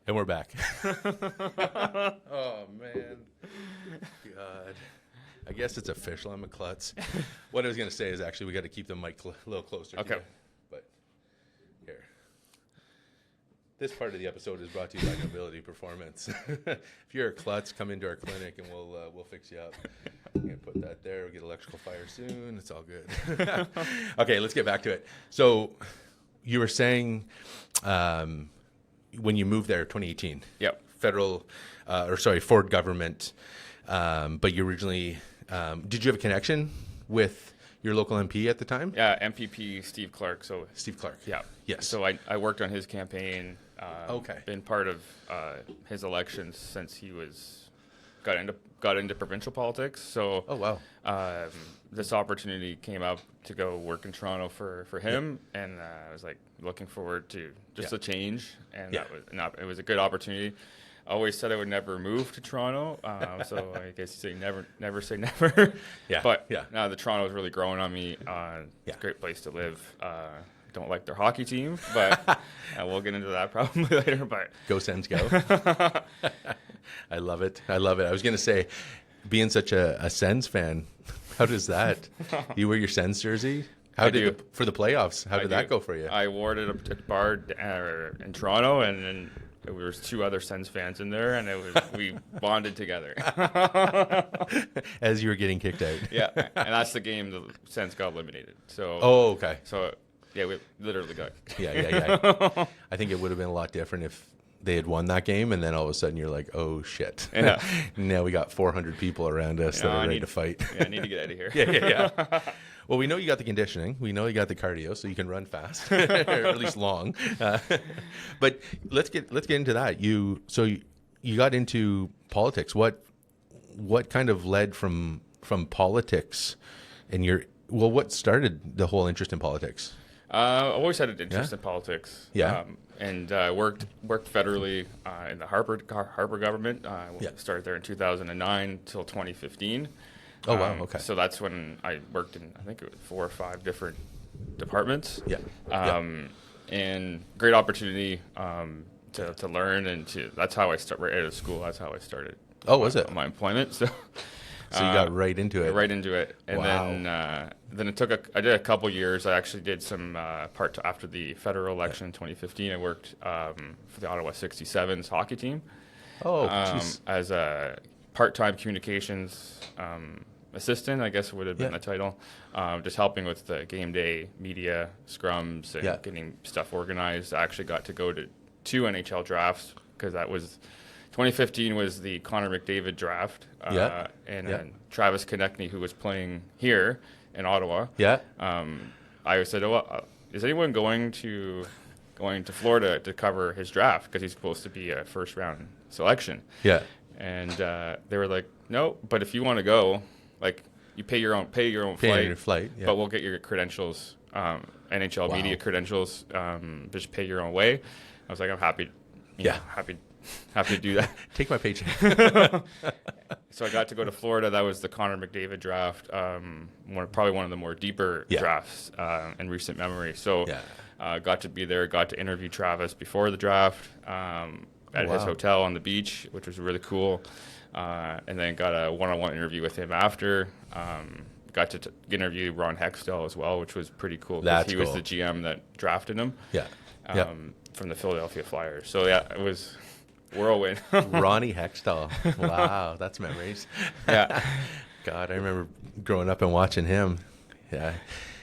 And we're back. Oh, man. God. I guess it's official. I'm a klutz. What I was going to say is actually we got to keep the mic a little closer. Okay. To you. But here. This part of the episode is brought to you by Nobility Performance. If you're a klutz, come into our clinic and we'll fix you up. I'm going to put that there. We'll get electrical fire soon. It's all good. Okay, let's get back to it. So you were saying when you moved there, 2018. Yep. Ford government. But you originally, did you have a connection with your local MP at the time? Yeah, MPP Steve Clark. Steve Clark. Yeah. Yes. So I worked on his campaign. Okay. Been part of his elections since he got into provincial politics. So. Oh wow. This opportunity came up to go work in Toronto for him, and I was like looking forward to just a change, and it was a good opportunity. I always said I would never move to Toronto, so I guess you say never say never. Yeah. But yeah. now the Toronto is really growing on me. It's a great place to live. Don't like their hockey team, but we'll get into that probably later. But Go Sens go. I love it. I was going to say, being such a Sens fan, how does that? You wear your Sens jersey? For the playoffs? How did that go for you? I wore it at a bar in Toronto, and then there was two other Sens fans in there, and we bonded together. As you were getting kicked out. Yeah, and that's the game the Sens got eliminated. So. Oh, okay. So yeah, we literally got. Yeah. I think it would have been a lot different if they had won that game, and then all of a sudden you're like, oh shit. Yeah. Now we got 400 people around us that are ready to fight. Yeah, I need to get out of here. Yeah. Well, we know you got the conditioning. We know you got the cardio, so you can run fast, or at least long. But let's get into that. You got into politics. What kind of led from politics, and what started the whole interest in politics? I always had an interest in politics. Yeah. And worked federally in the Harper government. Started there in 2009 till 2015. Oh, wow. Okay. So that's when I worked in, I think it was 4 or 5 different departments. Yeah. And great opportunity to learn, and that's how I started right out of school. That's how I started. Oh, was it? My employment. So you got right into it. Right into it. And then it took I did a couple years. I actually did some after the federal election in 2015. I worked for the Ottawa 67s hockey team. Oh, as a part-time communications assistant, I guess would have been the title. Just helping with the game day media scrums and getting stuff organized. I actually got to go to 2 NHL drafts because that was 2015 was the Connor McDavid draft. And Travis Konechny, who was playing here in Ottawa. Yeah. I said, is anyone going to Florida to cover his draft because he's supposed to be a first round selection? Yeah. And they were like, no, but if you want to go, like you pay your own flight, but we'll get your credentials, NHL media credentials, just pay your own way. I was like, I'm happy, happy to do that. Take my paycheck. So I got to go to Florida. That was the Connor McDavid draft, probably one of the more deeper drafts in recent memory. So got to be there, got to interview Travis before the draft. At his hotel on the beach, which was really cool. And then got a one-on-one interview with him after. Got to interview Ron Hextall as well, which was pretty cool. Because he was the GM that drafted him from the Philadelphia Flyers. So, it was whirlwind. Ronnie Hextall. Wow, that's memories. Yeah. God, I remember growing up and watching him. Yeah.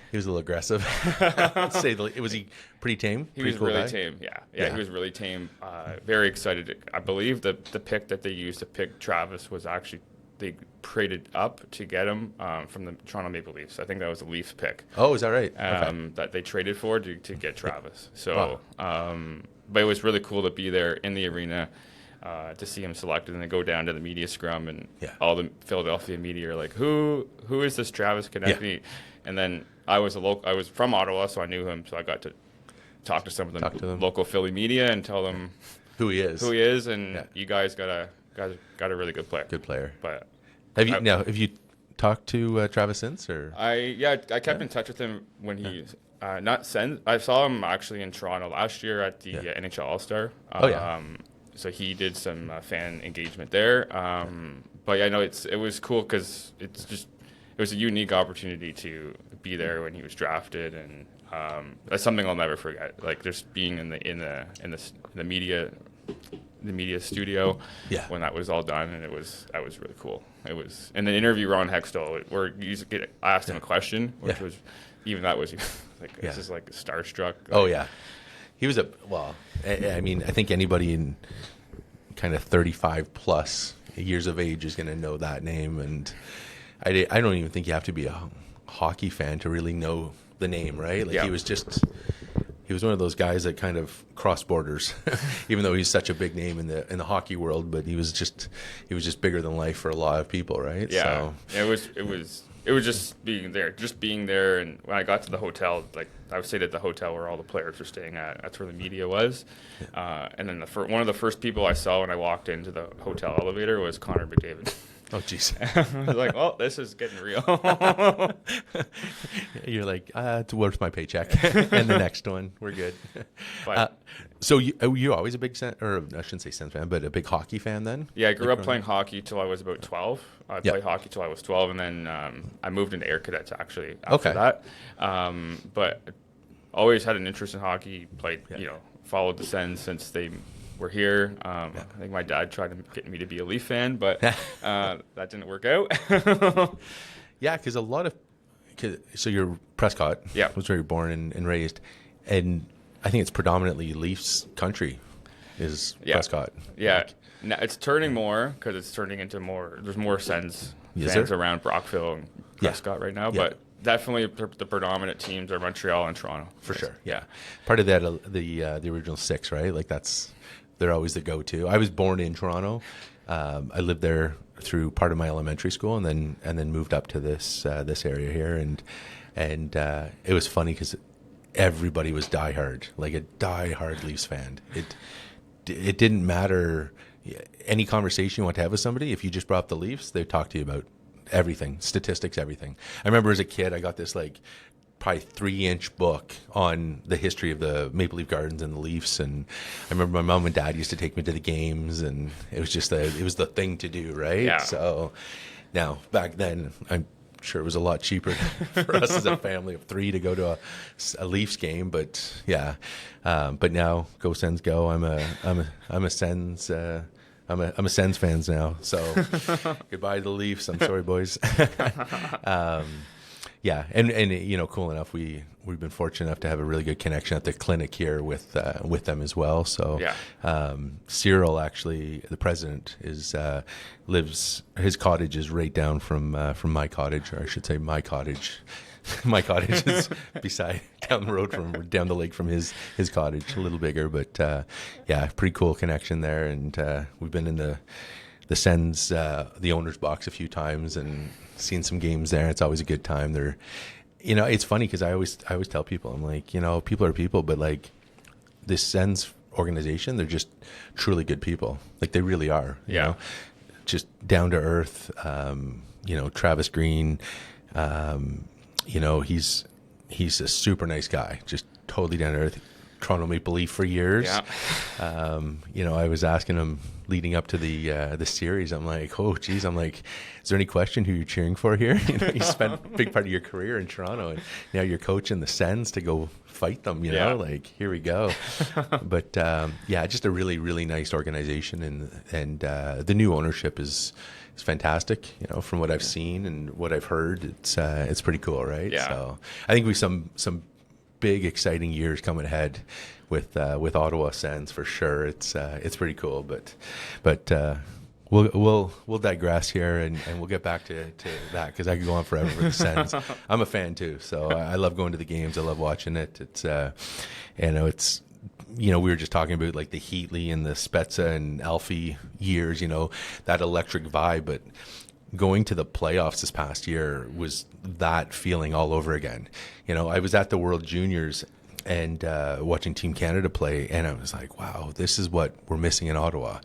He was a little aggressive. Let's say was he pretty tame? He was really tame. Yeah, he was really tame. Very excited. I believe the pick that they used to pick Travis was actually they traded up to get him from the Toronto Maple Leafs. I think that was a Leafs pick. Oh, is that right? That they traded for to get Travis. So, but it was really cool to be there in the arena. To see him selected, and then go down to the media scrum, and all the Philadelphia media are like, "Who is this Travis Konechny?" Yeah. And then I was from Ottawa, so I knew him, so I got to talk to some of the local Philly media and tell them who he is, and you guys got a really good player. Good player. But have you talked to Travis since, or? I kept in touch with him when he I saw him actually in Toronto last year at the NHL All-Star. so he did some fan engagement there. But yeah, no, it was cool because it was a unique opportunity to be there when he was drafted, and that's something I'll never forget. Like just being in the media studio when that was all done, and that was really cool. It was, and the interview Ron Hextall, where you asked him a question, which was like this is like starstruck. Oh yeah, he was I mean, I think anybody in kind of 35 plus years of age is going to know that name, and I don't even think you have to be a hockey fan to really know the name, right? Like he was one of those guys that kind of crossed borders, even though he's such a big name in the hockey world. But he was just bigger than life for a lot of people, right? Yeah, so. It was just being there. And when I got to the hotel, like I would say at the hotel where all the players were staying at, that's where the media was. And then one of the first people I saw when I walked into the hotel elevator was Connor McDavid. Oh, jeez. I was like, well, this is getting real. You're like, it's worth my paycheck. And the next one, we're good. So you always a big or I shouldn't say Sens fan, but a big hockey fan then? Yeah, I grew up playing hockey till I was about 12. I played hockey till I was 12, and then I moved into Air Cadets actually after that. But always had an interest in hockey, played, followed the Sens since they were here. I think my dad tried to get me to be a Leaf fan, but that didn't work out. Yeah, because a lot of so you're Prescott, was where you're born and raised, and I think it's predominantly Leafs country is Prescott. Yeah, now it's turning more because it's turning into more. There's more Sens fans around Brockville and Prescott right now, but definitely the predominant teams are Montreal and Toronto. For sure, yeah. Part of that, the original six, right? Like they're always the go-to. I was born in Toronto. I lived there through part of my elementary school, and then moved up to this area here, and it was funny because everybody was diehard, like a diehard Leafs fan. It didn't matter any conversation you want to have with somebody. If you just brought up the Leafs, they'd talk to you about everything, statistics, everything. I remember as a kid, I got this probably 3-inch book on the history of the Maple Leaf Gardens and the Leafs, and I remember my mom and dad used to take me to the games, and it was just it was the thing to do, right? Yeah. So now back then, I'm sure it was a lot cheaper for us as a family of 3 to go to a Leafs game, but but now go Sens go. I'm a Sens. I'm a Sens fans now. So goodbye to the Leafs. I'm sorry, boys. Yeah, and cool enough. We've been fortunate enough to have a really good connection at the clinic here with them as well. So Cyril, actually, the president, lives. His cottage is right down from my cottage, or I should say my cottage. My cottage is down the road down the lake from his cottage, a little bigger, but pretty cool connection there. And we've been in the Sens, the owner's box a few times, and seen some games there. It's always a good time. They're, it's funny because I always tell people, I'm like, people are people, but like this Sens organization, they're just truly good people. Like they really are. You know? Just down to earth. Travis Green. He's a super nice guy. Just totally down to earth. Toronto Maple Leaf for years. Yeah. I was asking him leading up to the series. I'm like, oh, geez. I'm like, is there any question who you're cheering for here? You spent a big part of your career in Toronto, and now you're coaching the Sens to go fight them. Like here we go. But just a really, really nice organization, and the new ownership is fantastic. From what I've seen and what I've heard, it's pretty cool, right? Yeah. So I think we some big exciting years coming ahead with Ottawa Sens for sure. It's pretty cool, but we'll digress here and we'll get back to that because I could go on forever with the Sens. I'm a fan too, so I love going to the games. I love watching it. It's it's we were just talking about like the Heatley and the Spezza and Alfie years, that electric vibe, but going to the playoffs this past year was that feeling all over again. I was at the World Juniors and watching Team Canada play, and I was like, wow, this is what we're missing in Ottawa.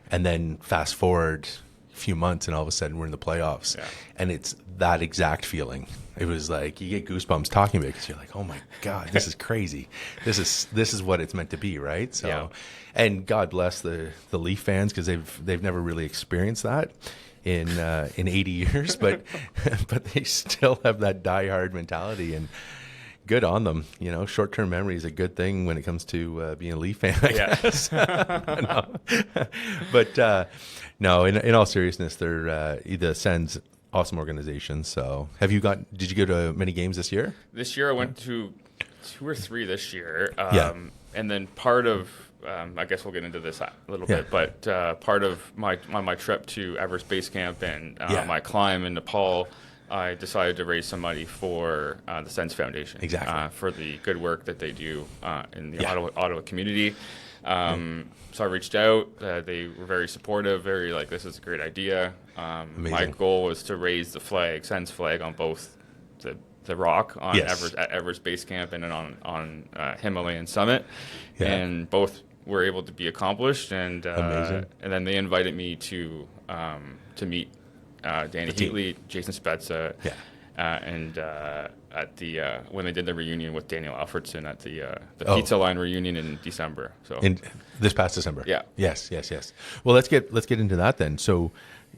And then fast forward few months, and all of a sudden we're in the playoffs. Yeah. And it's that exact feeling. It was like you get goosebumps talking about it because you're like, oh my God, this is crazy. This is what it's meant to be, right? So, Yeah. and God bless the Leaf fans because they've never really experienced that in 80 years, but but they still have that diehard mentality, and good on them. You know, short-term memory is a good thing when it comes to being a Leaf fan, I guess. No. But no, in all seriousness, they're the Sens, awesome organization. So did you go to many games this year? This year I went to 2 or 3 this year. Yeah. And then part of, I guess we'll get into this a little bit, but part of my trip to Everest Base Camp and my climb in Nepal, I decided to raise some money for the Sens Foundation. Exactly. For the good work that they do in the Ottawa community. So I reached out. They were very supportive, very like, this is a great idea. My goal was to raise the flag, Sens flag, on both the rock on Everest Base Camp and then on Himalayan Summit. Yeah. And both were able to be accomplished. And then they invited me to meet Danny Heatley, Jason Spezza, and at the when they did the reunion with Daniel Alfredson at the Pizza Line reunion in December. So in this past December. Yeah. Yes. Well, let's get into that then. So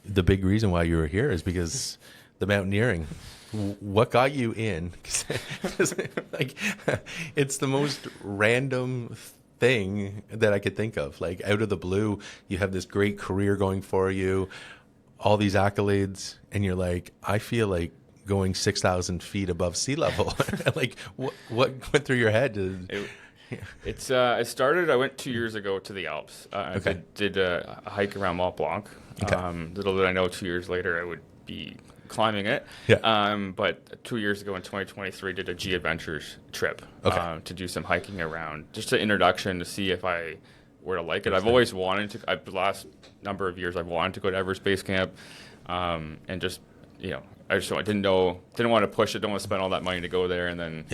the big reason why you were here is because the mountaineering. What got you in? 'Cause, like, it's the most random thing that I could think of. Like, out of the blue, you have this great career going for you, all these accolades, and you're like, I feel like going 6,000 feet above sea level. Like, what went through your head? It started, I went 2 years ago to the Alps. I did a hike around Mont Blanc. Little did I know 2 years later I would be climbing it. But 2 years ago in 2023, did a G Adventures trip to do some hiking around, just an introduction to see if I were to like it. I've always wanted to, the last number of years, I've wanted to go to Everest Base Camp, and just, you know, I didn't want to push it, don't want to spend all that money to go there, and then,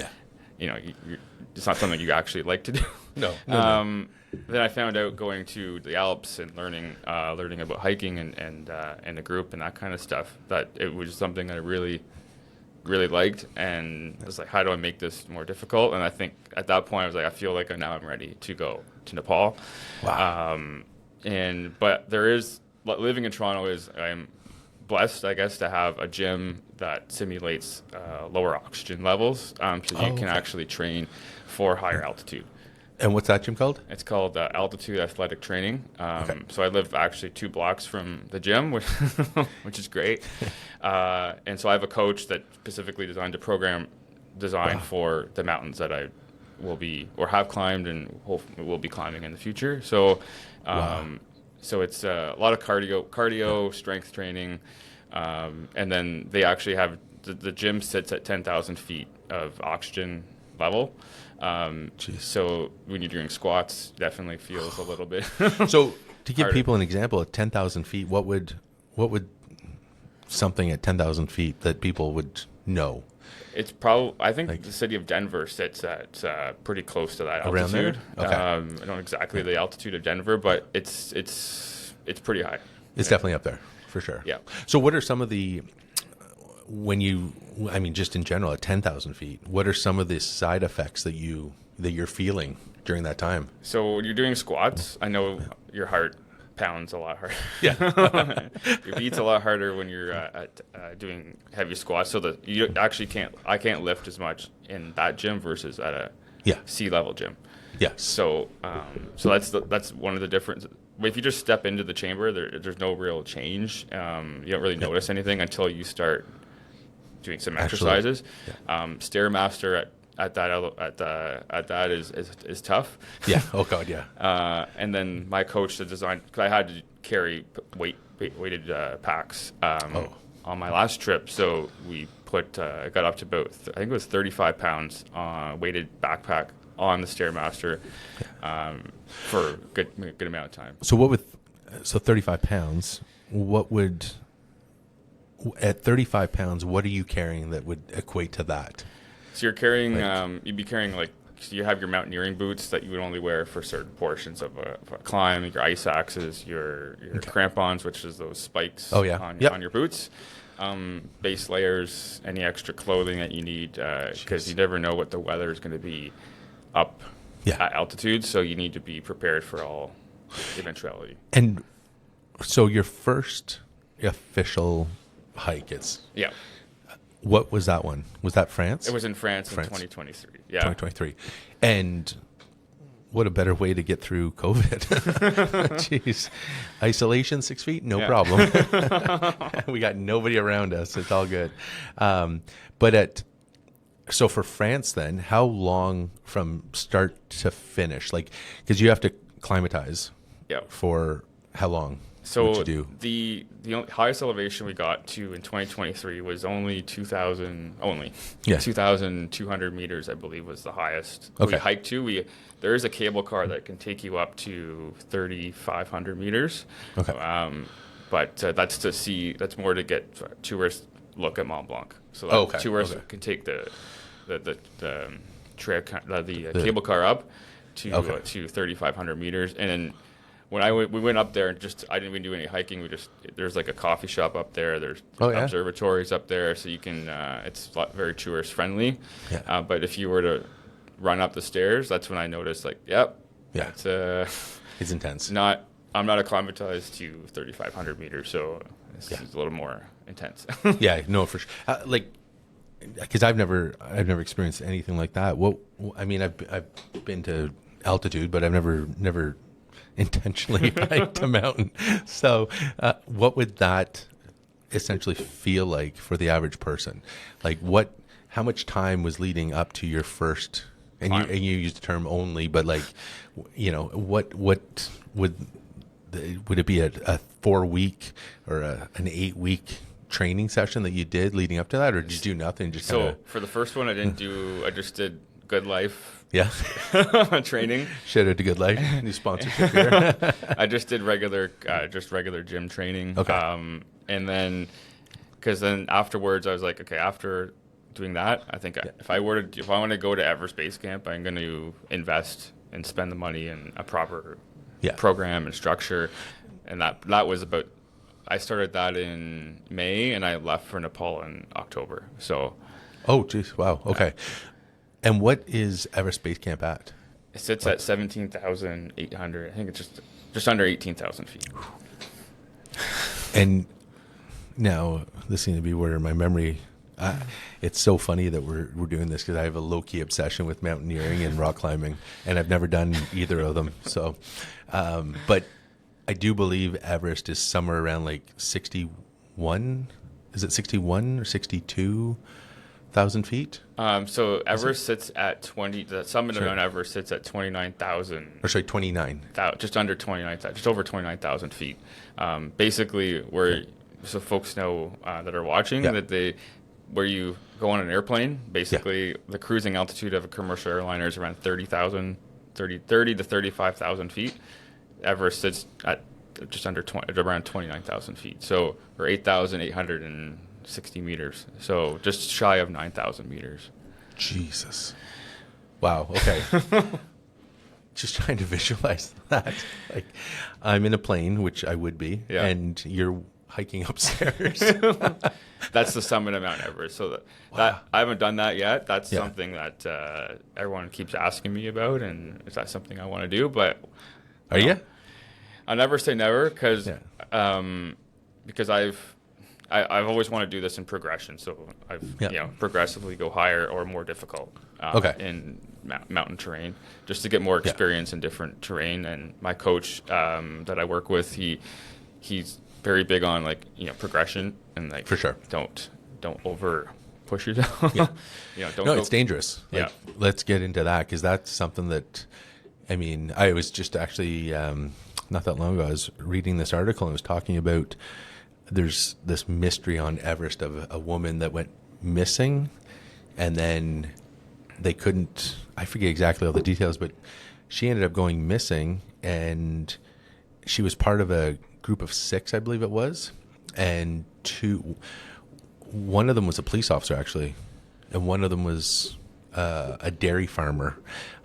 you know, it's not something you actually like to do. No. Then I found out going to the Alps and learning about hiking and the group and that kind of stuff, that it was something that I really, really liked. And I was like, how do I make this more difficult? And I think at that point I was like, I feel like now I'm ready to go to Nepal. Wow. But there is, living in Toronto I'm blessed, I guess, to have a gym that simulates lower oxygen levels, so you can actually train for higher altitude. And what's that gym called? It's called Altitude Athletic Training. So I live actually 2 blocks from the gym, which is great. And so I have a coach that specifically designed a program designed for the mountains that I will be or have climbed and hopefully will be climbing in the future. So, so it's a lot of cardio, strength training, and then they actually have the gym sits at 10,000 feet of oxygen level. So when you're doing squats, definitely feels a little bit. So to give people an example, at 10,000 feet, what would something at 10,000 feet that people would know? It's probably, I think the city of Denver sits at pretty close to that altitude. Around there? Okay. I don't know exactly the altitude of Denver, but it's pretty high. It's definitely up there for sure. Yeah. So what are some of the, just in general at 10,000 feet, what are some of the side effects that you're feeling during that time? So when you're doing squats, I know your heart pounds a lot harder. Yeah. Your beats a lot harder when you're doing heavy squats. So that you actually I can't lift as much in that gym versus at a sea level gym. Yeah. So that's one of the differences. If you just step into the chamber, there's no real change. You don't really notice anything until you start doing some exercises. Stairmaster at that is tough. Yeah. Oh God. Yeah. And then my coach, the design, because I had to carry weighted packs on my last trip, so we I got up to about I think it was 35 pounds weighted backpack on the Stairmaster for a good amount of time. So 35 pounds, at 35 pounds, what are you carrying that would equate to that? So you're carrying, you'd be carrying like you have your mountaineering boots that you would only wear for certain portions of a climb, your ice axes, your crampons, which is those spikes on your boots, base layers, any extra clothing that you need, because you never know what the weather is going to be up at altitude, so you need to be prepared for all eventuality. And so your first official hike is... Yeah. What was that one? Was that France? It was in France in 2023. Yeah. 2023. And what a better way to get through COVID. Jeez. Isolation 6 feet? No problem. We got nobody around us. It's all good. So for France then, how long from start to finish? Like, because you have to climatize for how long? So the highest elevation we got to in 2023 was only 2,200 meters, I believe, was the highest we hiked to. There is a cable car that can take you up to 3,500 meters. Okay. But that's more to get tourists look at Mont Blanc. So tourists can take the cable car up to 3,500 meters, and then when we went up there, and I didn't even do any hiking. There's like a coffee shop up there. There's observatories up there, so you can. It's very tourist friendly. Yeah. But if you were to run up the stairs, that's when I noticed it's intense. I'm not acclimatized to 3,500 meters, so it's a little more intense. Yeah, no, for sure. Because I've never experienced anything like that. I've been to altitude, but I've never intentionally hiked a mountain. So what would that essentially feel like for the average person? Like how much time was leading up to your first, and you used the term only, but what would it be a 4-week or an 8-week training session that you did leading up to that, or did you do nothing? For the first one, I just did Good Life. Yeah. Training. Shout out to Good Life, new sponsorship here. I just did regular gym training. Okay. And then, because then afterwards I was like, okay, after doing that, I think if I want to go to Everest Base Camp, I'm going to invest and spend the money in a proper program and structure. And that was about, I started that in May and I left for Nepal in October. So. Oh, geez. Wow. Okay. And what is Everest Base Camp at? It sits at 17,800. I think it's just under 18,000 feet. And now this seems to be where my memory. It's so funny that we're doing this because I have a low-key obsession with mountaineering and rock climbing, and I've never done either of them. So, but I do believe Everest is somewhere around like 61. Is it 61 or 62,000 feet? So Everest sits at 20. The summit of Mount Everest sits at 29,000. Or sorry, 29. Just under 29,000, just over 29,000 feet. Basically, so folks know that are watching where you go on an airplane. Basically, the cruising altitude of a commercial airliner is around 30 to 35,000 feet. Everest sits at just under around 29,000 feet. So we're 8,860 meters. So just shy of 9,000 meters. Jesus. Wow. Okay. Just trying to visualize that. Like, I'm in a plane, which I would be, and you're hiking upstairs. That's the summit of Mount Everest. So that I haven't done that yet. That's something that everyone keeps asking me about, and is that something I want to do? But are you? I'll never say never because I've always wanted to do this in progression. So I've progressively go higher or more difficult in mountain terrain, just to get more experience in different terrain. And my coach that I work with, he's very big on progression and for sure don't over push yourself. It's dangerous. Let's get into that because that's something that I was just actually not that long ago I was reading this article and it was talking about there's this mystery on Everest of a woman that went missing and then they couldn't, I forget exactly all the details, but she ended up going missing and she was part of a group of 6, I believe it was, and one of them was a police officer actually, and one of them was a dairy farmer.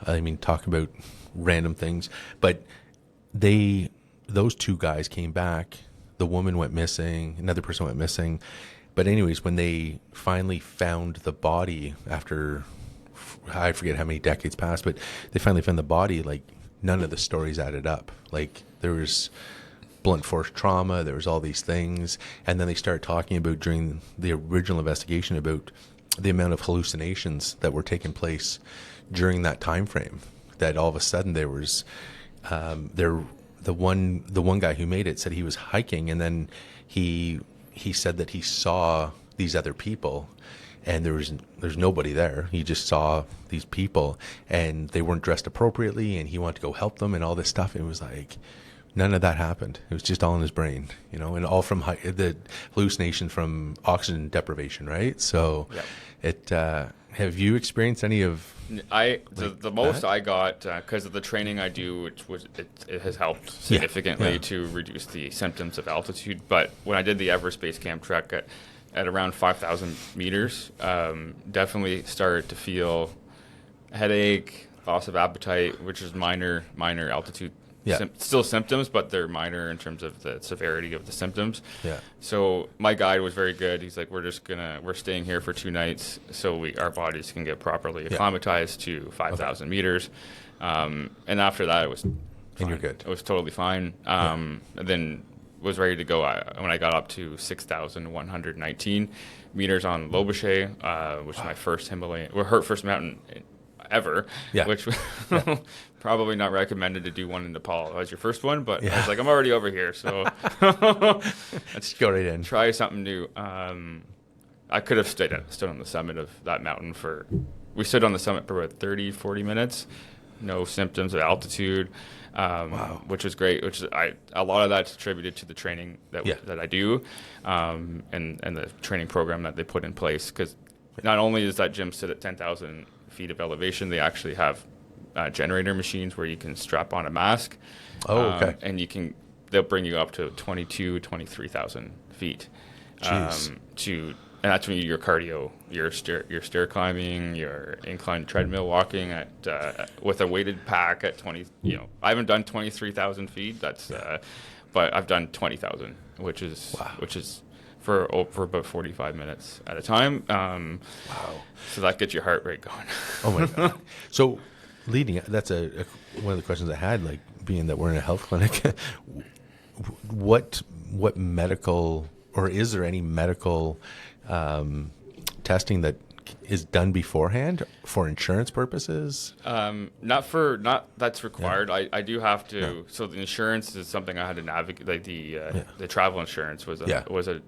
I mean, talk about random things, but those two guys came back. The woman went missing. Another person went missing. But anyways, when they finally found the body after, I forget how many decades passed, but they finally found the body, like none of the stories added up. Like there was blunt force trauma, there was all these things. And then they started talking about, during the original investigation, about the amount of hallucinations that were taking place during that time frame. That all of a sudden there was, the one guy who made it said he was hiking, and then he said that he saw these other people, and there's nobody there. He just saw these people, and they weren't dressed appropriately, and he wanted to go help them and all this stuff. It was like none of that happened. It was just all in his brain, and all from the hallucination from oxygen deprivation, right? So, have you experienced any of? The most I got, because of the training I do, it has helped significantly to reduce the symptoms of altitude. But when I did the Everest Base Camp trek at around 5,000 meters, definitely started to feel headache, loss of appetite, which is minor altitude. Still symptoms, but they're minor in terms of the severity of the symptoms. So my guide was very good. He's like, we're staying here for 2 nights so our bodies can get properly acclimatized to 5,000 meters. And after that, it was fine. And you're good. It was totally fine. And then was ready to go when I got up to 6,119 meters on Lobuche, which is my first first mountain ever, which probably not recommended to do one in Nepal as your first one, but I was like, I'm already over here, so let's go right in. Try something new. I could have stood on the summit of that mountain we stood on the summit for about 30, 40 minutes, no symptoms of altitude, which was great, a lot of that's attributed to the training that I do, and the training program that they put in place, because not only does that gym sit at 10,000 feet of elevation, they actually have generator machines where you can strap on a mask. And they'll bring you up to 23,000 feet. And that's when your cardio, your stair climbing, your inclined treadmill walking with a weighted pack at 20. I haven't done 23,000 feet. But I've done 20,000, which is for about 45 minutes at a time. So that gets your heart rate going. Oh my God. So that's one of the questions I had, like being that we're in a health clinic, what medical, or is there any medical testing that is done beforehand for insurance purposes? Not that's required. I do have to. So the insurance is something I had to navigate. Like the travel insurance was a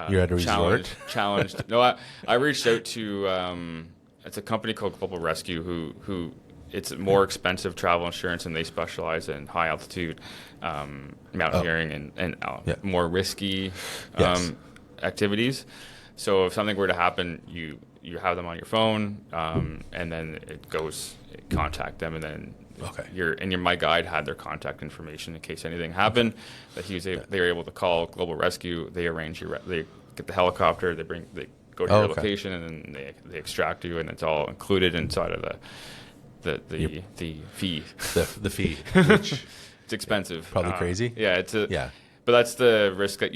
you're at a resort? Challenged. No, I reached out to it's a company called Global Rescue who it's more expensive travel insurance, and they specialize in high altitude mountaineering and more risky activities. So if something were to happen, you have them on your phone, and then contact them, and then my guide had their contact information in case anything happened. That they were able to call Global Rescue. They arrange they get the helicopter. They go to your location, and then they extract you, and it's all included inside of the fee. The fee, which it's expensive. Probably crazy. But that's the risk that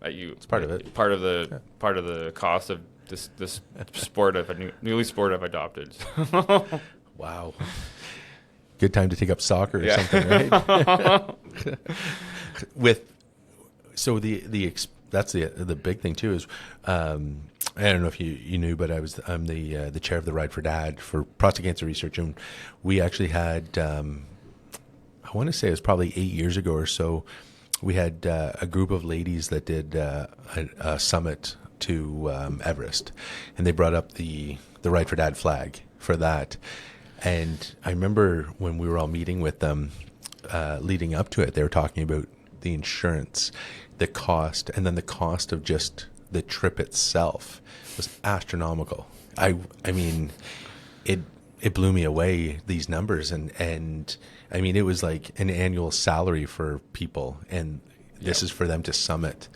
it's part of it. Part of the cost of this sport of a newly sport I've adopted. Wow. Good time to take up soccer or something, right? That's the big thing too is I don't know if you knew, but I'm the chair of the Ride for Dad for prostate cancer research, and we actually had I want to say it was probably 8 years ago or so. We had a group of ladies that did a summit to Everest, and they brought up the Ride for Dad flag for that. And I remember when we were all meeting with them leading up to it, they were talking about the insurance, the cost, and then the cost of just the trip itself was astronomical. I mean, it blew me away, these numbers, and I mean, it was like an annual salary for people, and this is for them to summit.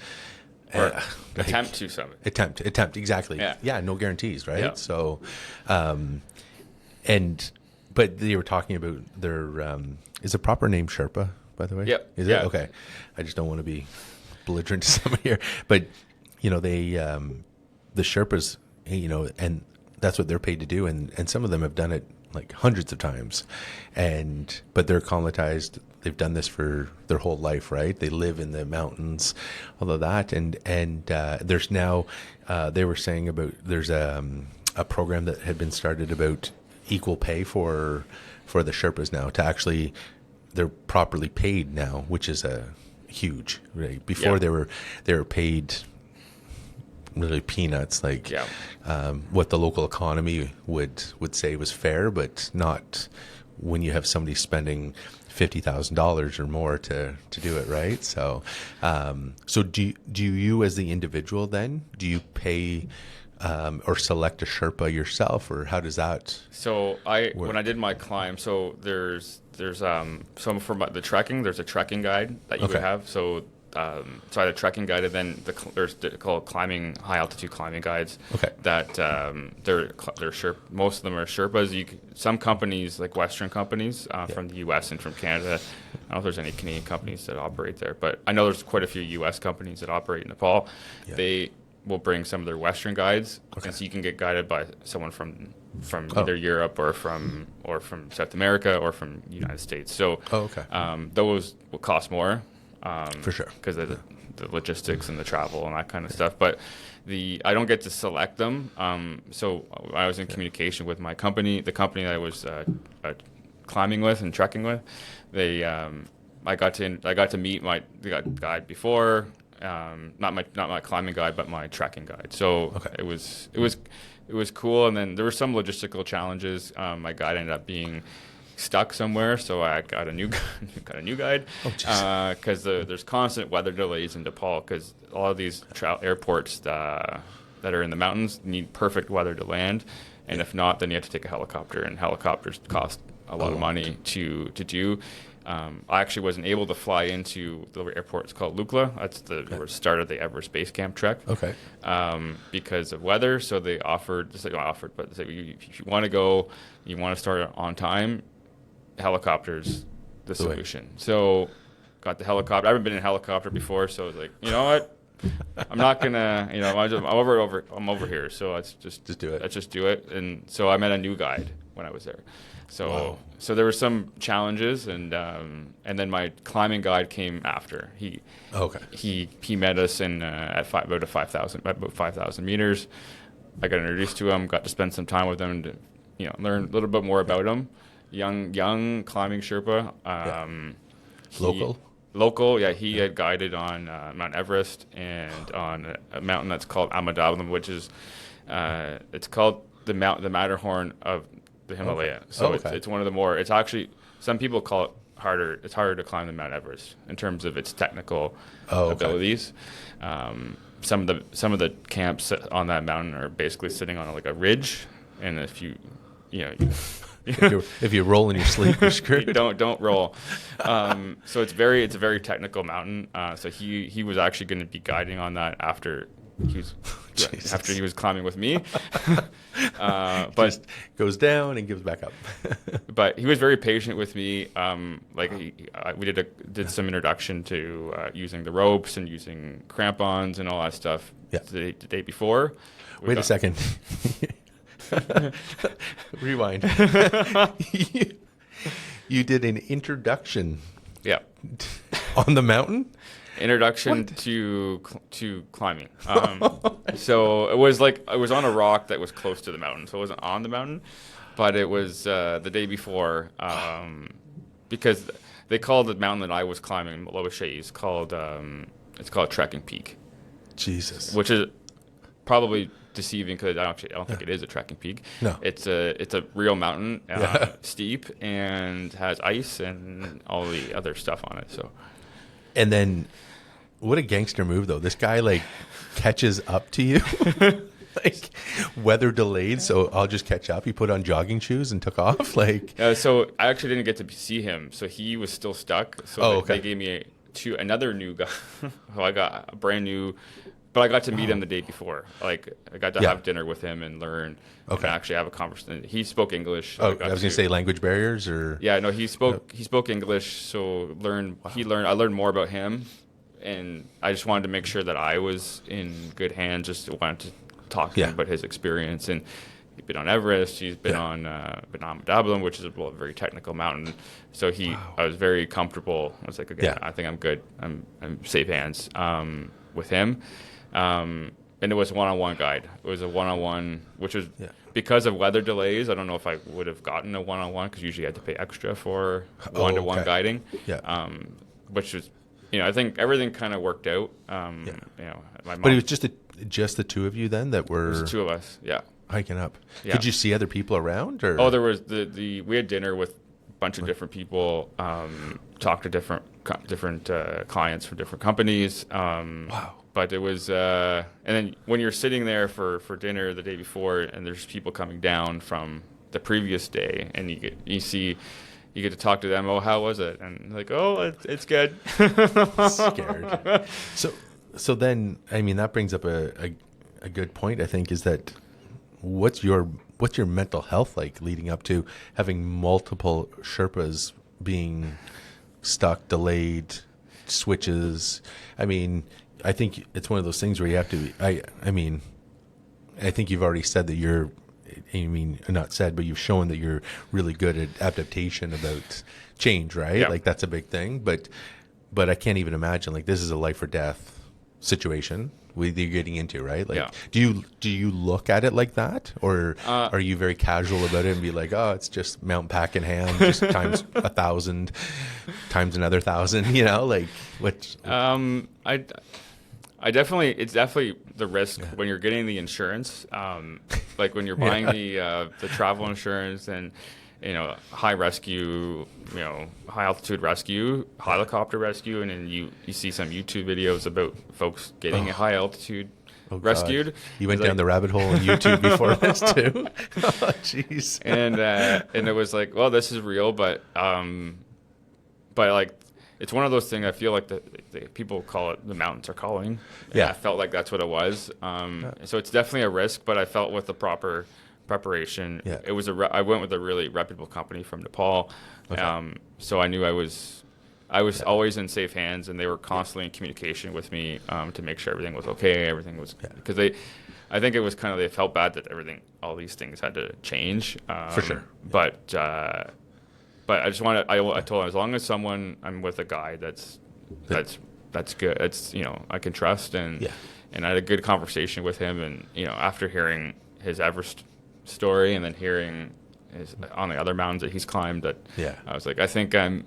or attempt to summit. Attempt, exactly. Yeah, no guarantees, right? Yeah. So, but they were talking about their, is the proper name Sherpa, by the way? Yep. Is it? Okay. I just don't want to be belligerent to somebody here. But, they, the Sherpas, and that's what they're paid to do. And some of them have done it like hundreds of times. But they're acclimatized. They've done this for their whole life, right? They live in the mountains, all of that. And there's now, they were saying about, there's a program that had been started about equal pay for the Sherpas now, to actually, they're properly paid now, which is a huge, right? Before they were paid really peanuts, like what the local economy would say was fair, but not when you have somebody spending $50,000 or more to do it, right? So, so do you as the individual then, do you pay or select a Sherpa yourself, or how does that? So when I did my climb, so there's some for the trekking. There's a trekking guide that you would have. So I had a trekking guide, and then there's called high altitude climbing guides. Okay. That they're Sherpa. Most of them are Sherpas. Some companies, like Western companies from the U.S. and from Canada. I don't know if there's any Canadian companies that operate there, but I know there's quite a few U.S. companies that operate in Nepal. Yeah. They will bring some of their Western guides, and so you can get guided by someone from either Europe or from South America or from the United States. So those will cost more. For sure, because of the logistics and the travel and that kind of stuff. But I don't get to select them. So I was in communication with my company, the company that I was climbing with and trekking with. I got to meet the guide before, not my climbing guide, but my trekking guide. So it was cool. And then there were some logistical challenges. My guide ended up being stuck somewhere, so I got a new guide because there's constant weather delays in Nepal, because a lot of these airports that are in the mountains need perfect weather to land, and if not, then you have to take a helicopter, and helicopters cost a lot of money to do. I actually wasn't able to fly into the airport. It's called Lukla. That's where it started the Everest base camp trek. Because of weather, so they offered, but they said, if you want to go, you want to start on time, helicopters the solution. So got the helicopter. I haven't been in a helicopter before, so I was like, you know what, I'm not gonna, I'm over here, so let's just do it. Let's just do it. And so I met a new guide when I was there. So there were some challenges, and then my climbing guide came after. He met us in about 5,000 meters. I got introduced to him, got to spend some time with him, and learn a little bit more about him. Young climbing Sherpa. Local, yeah. He had guided on Mount Everest and on a mountain that's called Amadablam, which is it's called the Matterhorn of the Himalaya. So it's one of the more. It's actually, some people call it harder. It's harder to climb than Mount Everest in terms of its technical abilities. Some of the camps on that mountain are basically sitting on a ridge, and if you if you roll in your sleep, you're screwed. Don't roll. So it's a very technical mountain. So he was actually going to be guiding on that after he was climbing with me. But just goes down and gives back up. But he was very patient with me. We did some introduction to using the ropes and using crampons and all that stuff the day before. Wait a second. Rewind. You did an introduction. Yeah. On the mountain? Introduction to climbing. So it was on a rock that was close to the mountain. So it wasn't on the mountain, but it was the day before, because they called the mountain that I was climbing, Loeshe, it's called Trekking Peak. Jesus. Which is probably deceiving, because I don't think it is a trekking peak. No, it's a real mountain, steep, and has ice and all the other stuff on it. So, and then, what a gangster move though! This guy catches up to you, weather delayed. So I'll just catch up. He put on jogging shoes and took off. So I actually didn't get to see him. So he was still stuck. So they gave me another new guy. So I got a brand new but I got to meet him the day before. Like I got to have dinner with him and learn and actually have a conversation. He spoke English. So I was going to say language barriers or yeah, no, he spoke English. So I learned more about him, and I just wanted to make sure that I was in good hands. Just wanted to talk to him about his experience, and he's been on Everest. He's been on Dublin, which is a very technical mountain. So I was very comfortable. I was like, okay, I think I'm good. I'm safe hands with him. And it was one-on-one guide. It was a one-on-one, which was because of weather delays. I don't know if I would have gotten a one-on-one because usually I had to pay extra for one-to-one guiding. Yeah. Which was, I think everything kind of worked out. My mom, but it was just the two of you then that were. It was two of us. Yeah. Hiking up. Yeah. Could you see other people around? Or? Oh, there was we had dinner with a bunch of different people. Talked to different clients from different companies. Wow. But it was, and then when you're sitting there for dinner the day before, and there's people coming down from the previous day, and you get to talk to them. Oh, how was it? And like, oh, it's good. Scared. So then, I mean, that brings up a good point. I think is that what's your mental health like leading up to having multiple Sherpas being stuck, delayed, switches? I mean, I think it's one of those things where you have to. I mean, I think you've already said that you're. I mean, not said, but you've shown that you're really good at adaptation about change, right? Yeah. Like that's a big thing. But I can't even imagine like this is a life or death situation you're getting into, right? Like, do you look at it like that, or are you very casual about it and be like, oh, it's just mountain pack in hand, just times 1,000, times another 1,000, like what? It's definitely the risk when you're getting the insurance, like when you're buying the travel insurance and high rescue, high altitude rescue, helicopter rescue, and then you see some YouTube videos about folks getting a high altitude rescued. God. You went down the rabbit hole on YouTube before this too. Oh, jeez. And it was like, well, this is real, but like. It's one of those things. I feel like the people call it the mountains are calling. Yeah, I felt like that's what it was. So it's definitely a risk, but I felt with the proper preparation. Yeah. It was I went with a really reputable company from Nepal. Okay. So I knew I was always in safe hands, and they were constantly in communication with me to make sure everything was okay. Everything was because I think it was kind of they felt bad that all these things had to change. For sure, But I just wanted. I told him as long as I'm with a guy that's good. It's I can trust and I had a good conversation with him, and after hearing his Everest story and then hearing his on the other mountains that he's climbed, I was like, I think I'm.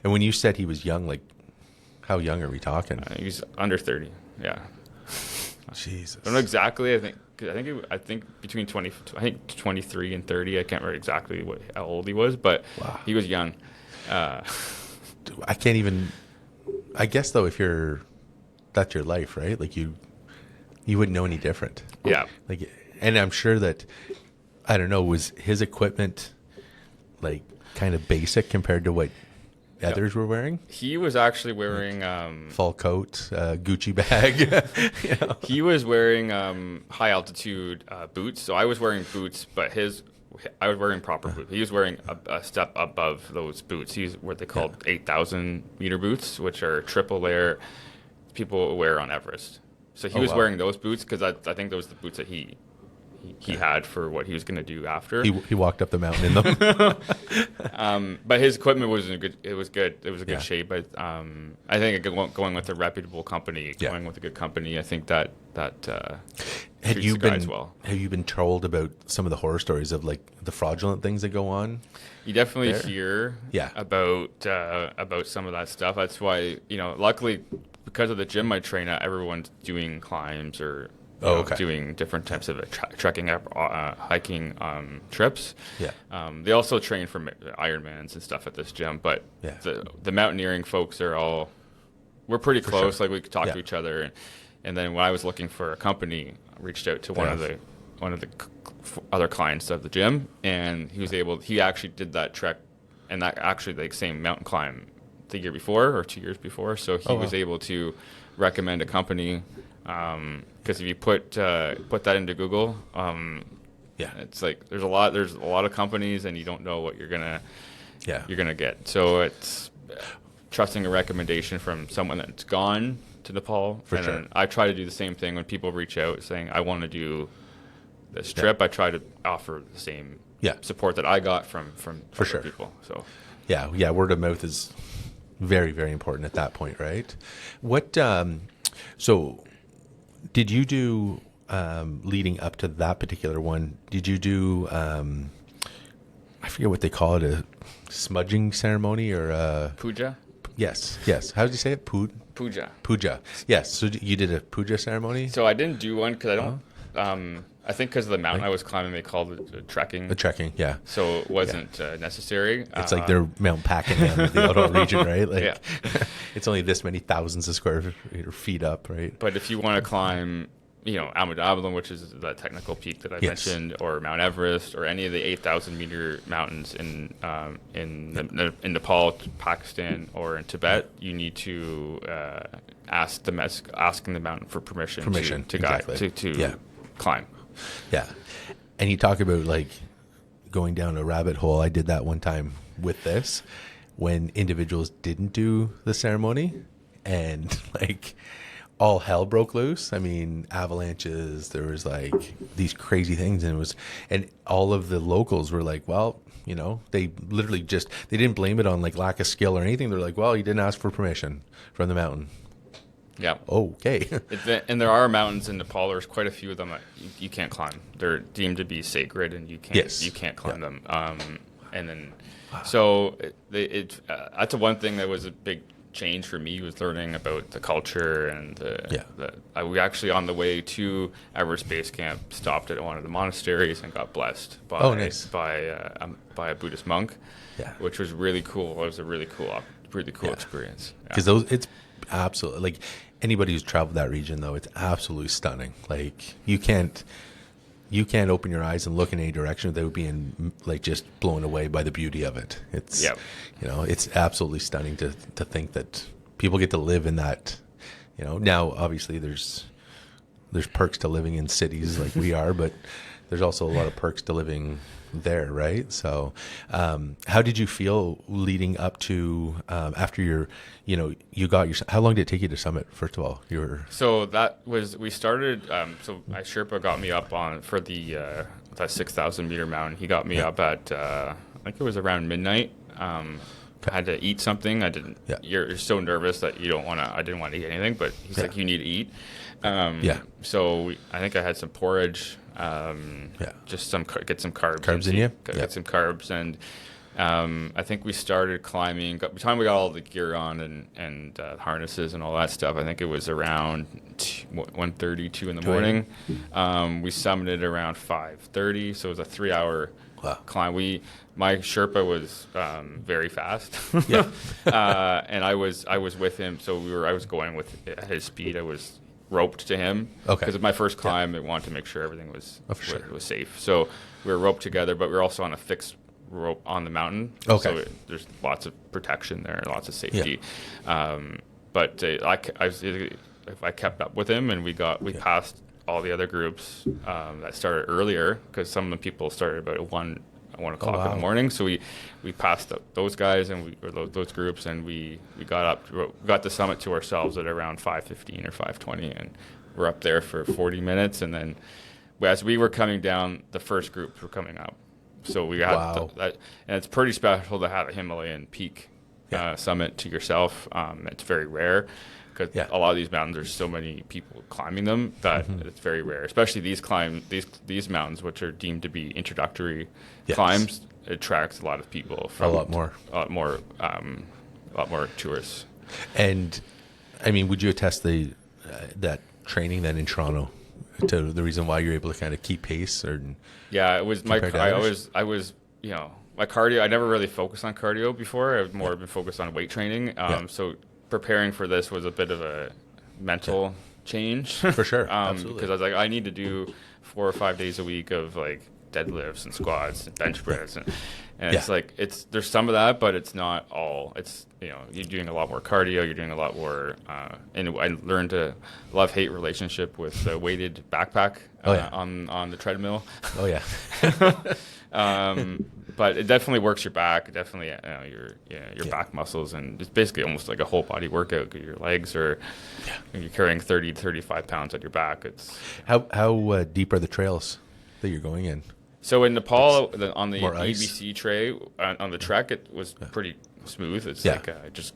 And when you said he was young, like how young are we talking? He's under 30. Yeah. Jesus. I don't know exactly. I think between 23 and 30. I can't remember exactly how old he was, but he was young. I can't even. I guess though, that's your life, right? Like you wouldn't know any different. Yeah. Like, and I'm sure that I don't know. Was his equipment like kind of basic compared to what others were wearing? He was actually wearing full coat, Gucci bag. He was wearing high altitude boots. So I was wearing boots, but I was wearing proper boots. He was wearing a step above those boots. He's what they called 8,000 meter boots, which are triple layer people wear on Everest. So he was wearing those boots because I think those were the boots that he had for what he was going to do after. He walked up the mountain in them. But his equipment was good. It was good. It was a good shape. But I think going with a reputable company, going with a good company, I think that have you been told about some of the horror stories of like the fraudulent things that go on? You definitely hear about some of that stuff. That's why luckily because of the gym I train at, everyone's doing climbs or. Doing different types of trekking, hiking trips. Yeah. They also train for Ironmans and stuff at this gym, but the mountaineering folks we're pretty close. Sure. Like we could talk to each other, and then when I was looking for a company, I reached out to one of the other clients of the gym, and he actually did that trek, and that actually like same mountain climb the year before or 2 years before, so he was able to recommend a company. Because if you put that into Google, it's like there's a lot of companies, and you don't know what you're gonna get. So it's trusting a recommendation from someone that's gone to Nepal. For sure. I try to do the same thing when people reach out saying, I want to do this trip. I try to offer the same support that I got from For sure. people. So yeah, word of mouth is very, very important at that point, right? What so did you do leading up to that particular one? Did you do I forget what they call it, a smudging ceremony or a puja? Yes. How did you say it? Puja. Yes. So you did a puja ceremony? So I didn't do one because I don't. I think because of the mountain I was climbing, they called it trekking. A trekking, yeah. So it wasn't necessary. It's like they're Mount Pakenham, the Ottawa region, right? Like, it's only this many thousands of square feet up, right? But if you want to climb, Amadablan, which is the technical peak that I mentioned, or Mount Everest, or any of the 8,000-meter mountains in Nepal, Pakistan, or in Tibet, you need to asking the mountain for permission to guide to climb. Yeah, and you talk about like going down a rabbit hole. I did that one time with this when individuals didn't do the ceremony, and like all hell broke loose. I mean, avalanches. There was like these crazy things, and all of the locals were like, well, they literally they didn't blame it on like lack of skill or anything. They're like, well, you didn't ask for permission from the mountain. Yeah. Okay. And there are mountains in Nepal. There's quite a few of them that you can't climb. They're deemed to be sacred, and you can't climb them. And then, so that's the one thing that was a big change for me, was learning about the culture and we actually on the way to Everest Base Camp stopped at one of the monasteries and got blessed by a Buddhist monk, which was really cool. It was a really cool experience. Because it's absolutely, like, anybody who's traveled that region, though, it's absolutely stunning. Like, you can't open your eyes and look in any direction without being like just blown away by the beauty of it. It's it's absolutely stunning to think that people get to live in that. Now obviously there's perks to living in cities like we are, but there's also a lot of perks to living there, right? So how did you feel leading up to after you got your, how long did it take you to summit, first of all? So we started, so my Sherpa got me up for that 6,000 meter mountain. He got me up at I think it was around midnight. I had to eat something. I didn't. You're so nervous that you don't want to. I didn't want to eat anything, but he's like, you need to eat. So I think I had some porridge. Just get some carbs in you. Get some carbs, and I think we started climbing. By the time we got all the gear on and harnesses and all that stuff, I think it was around 1:30, 2 in the morning. We summited around 5:30, so it was a 3-hour climb. My Sherpa was very fast, and I was with him. So I was going at his speed. I was roped to him because of my first climb. I wanted to make sure everything was safe. So we were roped together, but we were also on a fixed rope on the mountain. So there's lots of protection there, lots of safety. But I kept up with him, and we passed all the other groups that started earlier, because some of the people started about 1 o'clock in the morning. So we passed those guys and those groups, and we got the summit to ourselves at around 5:15 or 5:20, and we're up there for 40 minutes. And then as we were coming down, the first groups were coming up. So we got that, and it's pretty special to have a Himalayan peak summit to yourself. It's very rare, because a lot of these mountains, there's so many people climbing them that it's very rare. Especially these mountains, which are deemed to be introductory climbs, it attracts a lot of people. A lot more tourists. And I mean, would you attest that training then in Toronto to the reason why you're able to kind of keep pace? Or it was my cardio. I never really focused on cardio before. I've more been focused on weight training. So preparing for this was a bit of a mental change. For sure. Absolutely. Because I was like, I need to do 4 or 5 days a week of like deadlifts and squats and bench press, and it's like there's some of that, but it's not all. It's you're doing a lot more cardio, you're doing a lot more, and I learned a love-hate relationship with the weighted backpack on the treadmill. Oh yeah. But it definitely works your back, definitely your back muscles, and it's basically almost like a whole body workout. Your legs are, you're carrying 30 to 35 pounds on your back. It's how deep are the trails that you're going in? So in Nepal, on the EBC tray, on the trek, it was pretty smooth. It's like just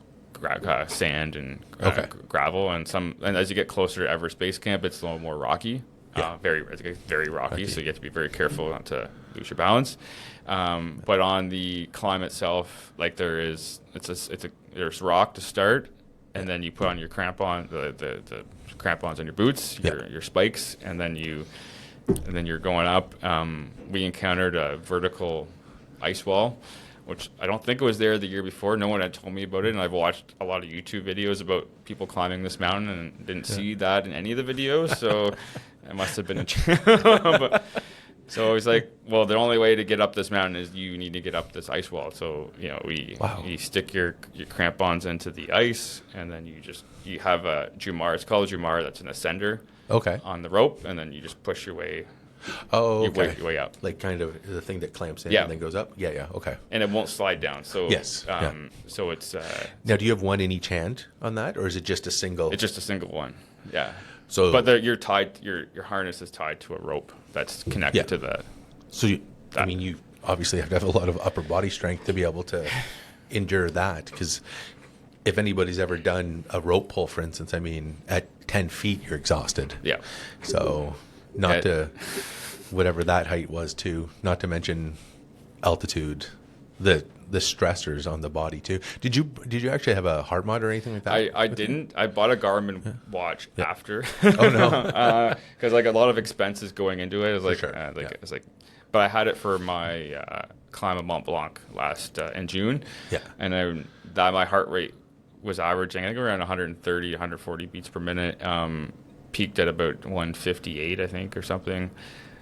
sand and gravel, and as you get closer to Everest Base Camp, it's a little more rocky. Very rocky, so you have to be very careful not to lose your balance. But on the climb itself, like there's rock to start, and then you put on your crampon, the crampons on your boots, your spikes, and then you're going up. We encountered a vertical ice wall, which I don't think it was there the year before. No one had told me about it, and I've watched a lot of YouTube videos about people climbing this mountain and didn't see that in any of the videos, so it must have been a so I was like, well, the only way to get up this mountain is you need to get up this ice wall. So, you stick your crampons into the ice, and then you have a Jumar. It's called a Jumar. That's an ascender on the rope, and then you just push your way your way up. Like kind of the thing that clamps in and then goes up? Yeah, okay. And it won't slide down. So so it's... now, do you have one in each hand on that, or is it just a single? It's just a single one, yeah. So, but you're tied. Your harness is tied to a rope that's connected to the. So you obviously have to have a lot of upper body strength to be able to endure that. Because if anybody's ever done a rope pull, for instance, at 10 feet you're exhausted. Yeah. So to whatever that height was too. Not to mention altitude, the stressors on the body too. Did you actually have a heart monitor or anything like that? I didn't. I bought a Garmin watch after. Oh no. Because like a lot of expenses going into it. It was like, but I had it for my climb of Mont Blanc last in June. Yeah. And my heart rate was averaging, I think, around 130, 140 beats per minute. Peaked at about 158, I think, or something.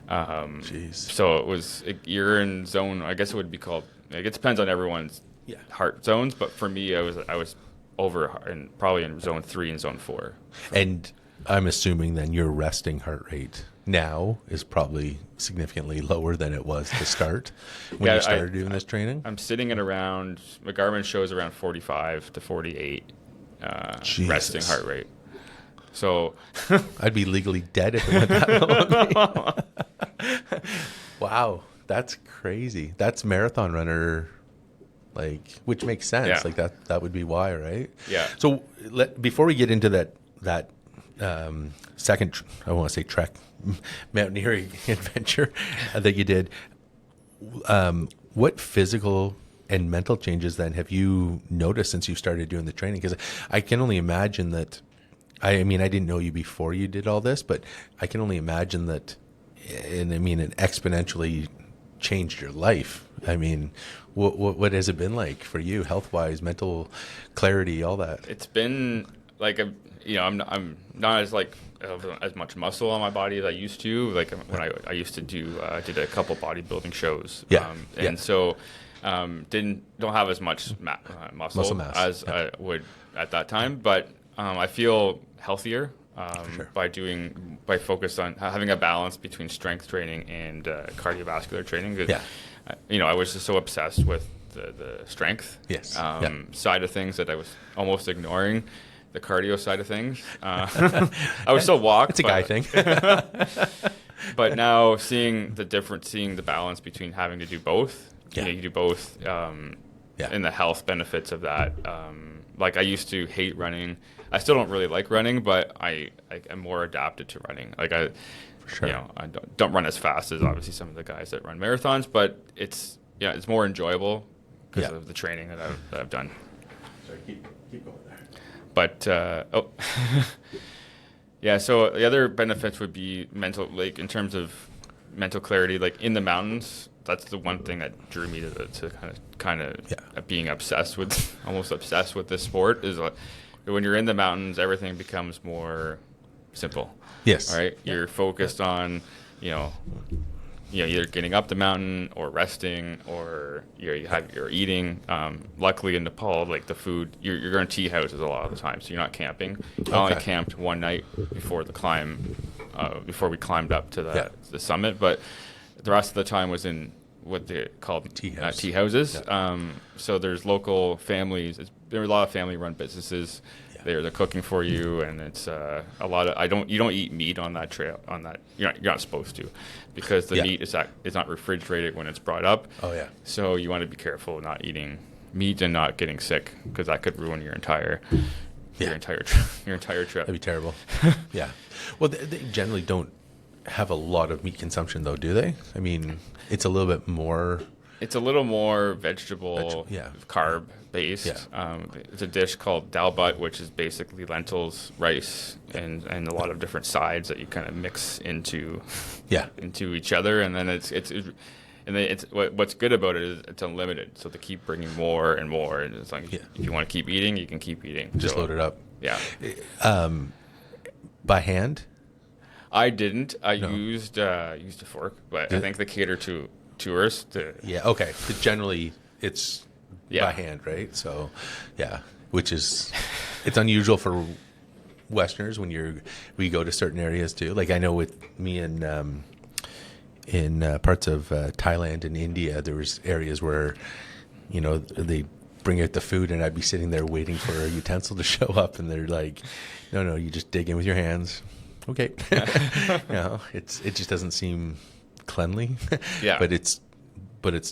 Jeez. So it was you're in zone. I guess it would be called. Like, it depends on everyone's heart zones, but for me, I was over and probably in zone 3 and zone 4. And I'm assuming then your resting heart rate now is probably significantly lower than it was to start when you started doing this training. I'm sitting at around, my Garmin shows around 45 to 48 resting heart rate. So I'd be legally dead if it went that low. Wow. That's crazy. That's marathon runner, which makes sense. Yeah. Like that would be why, right? Yeah. So before we get into that second, I want to say trek, mountaineering adventure that you did, what physical and mental changes then have you noticed since you started doing the training? Because I can only imagine that. I didn't know you before you did all this, but I can only imagine that. And it exponentially changed your life. What has it been like for you, health wise, mental clarity, all that? It's been like I'm not as much muscle on my body as I used to. Like when I used to did a couple bodybuilding shows. So don't have as much muscle mass as I would at that time, but I feel healthier. By focus on having a balance between strength training and cardiovascular training. I was just so obsessed with the strength side of things that I was almost ignoring the cardio side of things. I would still walk. It's a guy thing. But now seeing the balance between having to do both. You do both and the health benefits of that. I used to hate running. I still don't really like running, but I'm more adapted to running. I don't run as fast as obviously some of the guys that run marathons, but it's more enjoyable because of the training that I've done. Sorry, keep going there. But so the other benefits would be mental, like in terms of mental clarity, like in the mountains. That's the one thing that drew me to kind of being almost obsessed with this sport is. When you're in the mountains, everything becomes more simple. Yes. Right? You're focused on, either getting up the mountain or resting, or you're eating. Luckily in Nepal, like the food, you're going to tea houses a lot of the time, so you're not camping. I only camped one night before the climb, before we climbed up to the summit, but the rest of the time was in what they call tea houses. Yeah. So there's local families. There are a lot of family-run businesses. Yeah. They're cooking for you, and it's a lot of. You don't eat meat on that trail. On that, you're not supposed to, because the meat is not refrigerated when it's brought up. Oh yeah. So you want to be careful not eating meat and not getting sick, because that could ruin your entire trip. That'd be terrible. Yeah. Well, they generally don't have a lot of meat consumption, though, do they? I mean, it's a little bit more. It's a little more vegetable, carb based. Yeah. It's a dish called dal bhat, which is basically lentils, rice, and a lot of different sides that you kind of mix into each other, and then it's what's good about it is it's unlimited, so they keep bringing more and more, and it's like if you want to keep eating, you can keep eating. Just load it up. Yeah. By hand? I didn't. I used a fork, but I think they cater to tourists. Okay. But generally, it's by hand, right? So, which is it's unusual for Westerners when we go to certain areas too. Like I know with me in parts of Thailand and India, there was areas where they bring out the food, and I'd be sitting there waiting for a utensil to show up, and they're like, "No, you just dig in with your hands." Okay. It just doesn't seem cleanly. Yeah. But it's